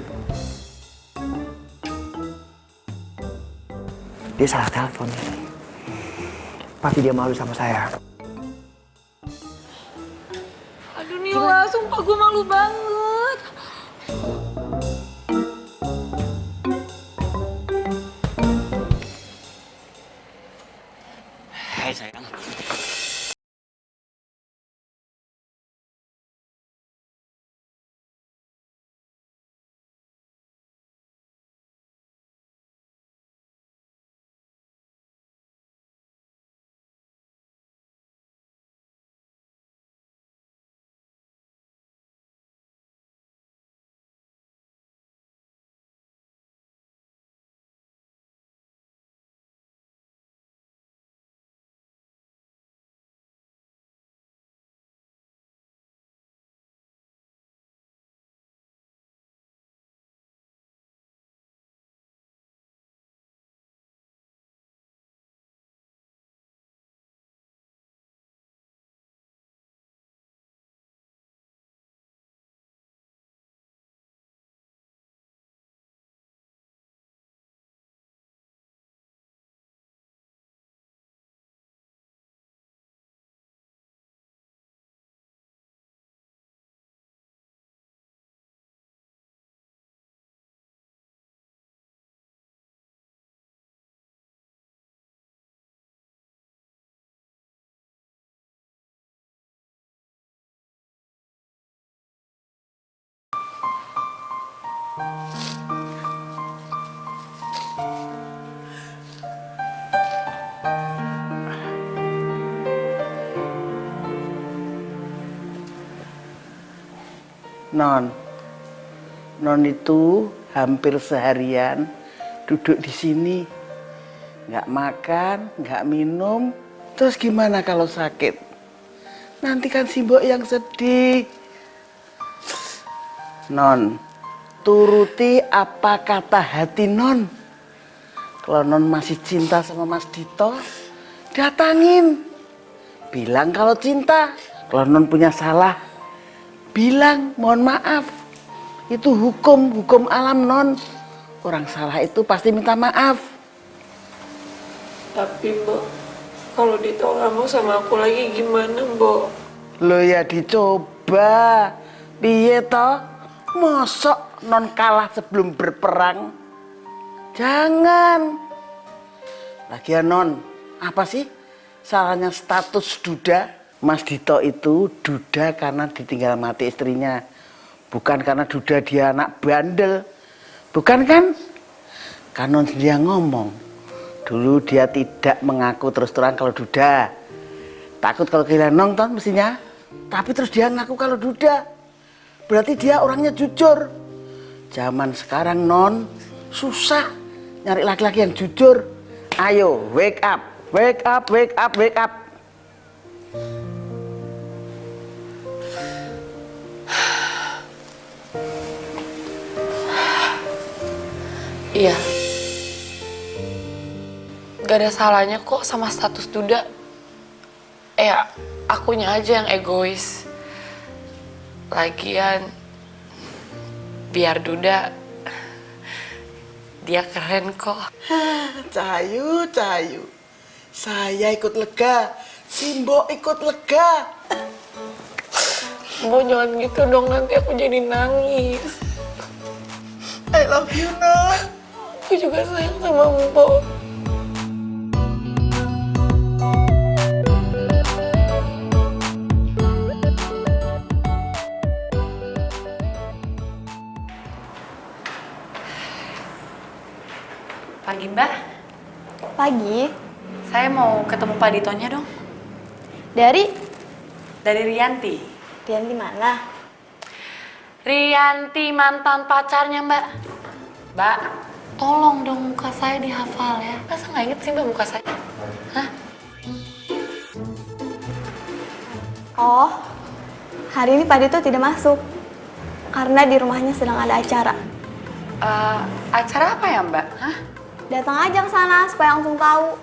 Speaker 1: Dia salah telepon. Pasti dia malu sama saya.
Speaker 2: Aduh Nila, sumpah gue malu banget.
Speaker 7: Hai sayang.
Speaker 10: Non itu hampir seharian duduk di sini, nggak makan, nggak minum. Terus gimana kalau sakit? Nanti kan si Mbok yang sedih. Non, turuti apa kata hati Non. Kalau Non masih cinta sama Mas Dito, datangin. Bilang kalau cinta. Kalau Non punya salah, bilang mohon maaf. Itu hukum alam Non. Orang salah itu pasti minta maaf.
Speaker 8: Tapi Mbok, kalau Dito nggak mau sama aku lagi gimana Mbok?
Speaker 10: Lo ya dicoba. Piye toh? Mosok Non kalah sebelum berperang? Jangan. Lagian Non, apa sih salahnya status duda? Mas Dito itu duda karena ditinggal mati istrinya. Bukan karena duda dia anak bandel. Bukan kan? Kan Non sendiri yang ngomong. Dulu dia tidak mengaku terus terang kalau duda. Takut kalau kehilangan Non toh mestinya. Tapi terus dia ngaku kalau duda. Berarti dia orangnya jujur. Zaman sekarang Non susah nyari laki-laki yang jujur. Ayo, wake up, wake up, wake up, wake up.
Speaker 2: Iya. Gak ada salahnya kok sama status duda. Ya, akunya aja yang egois. Lagian, biar duda, dia keren kok.
Speaker 10: Cahayu, Cahayu. Saya ikut lega, si Mbok ikut lega.
Speaker 8: Mbok jangan gitu dong, nanti aku jadi nangis.
Speaker 10: I love you, Non.
Speaker 8: Aku juga sayang sama Mbok.
Speaker 2: Pagi Mbak.
Speaker 12: Pagi.
Speaker 2: Saya mau ketemu Pak Ditonya dong.
Speaker 12: Dari?
Speaker 2: Dari Rianti.
Speaker 12: Rianti mana?
Speaker 2: Rianti mantan pacarnya Mbak. Mbak, tolong dong muka saya dihafal ya. Masa nggak inget sih Mbak muka saya? Hah?
Speaker 12: Oh, hari ini Pak Dito tidak masuk. Karena di rumahnya sedang ada acara.
Speaker 2: Acara apa ya Mbak? Hah?
Speaker 12: Datang aja ke sana supaya langsung tahu.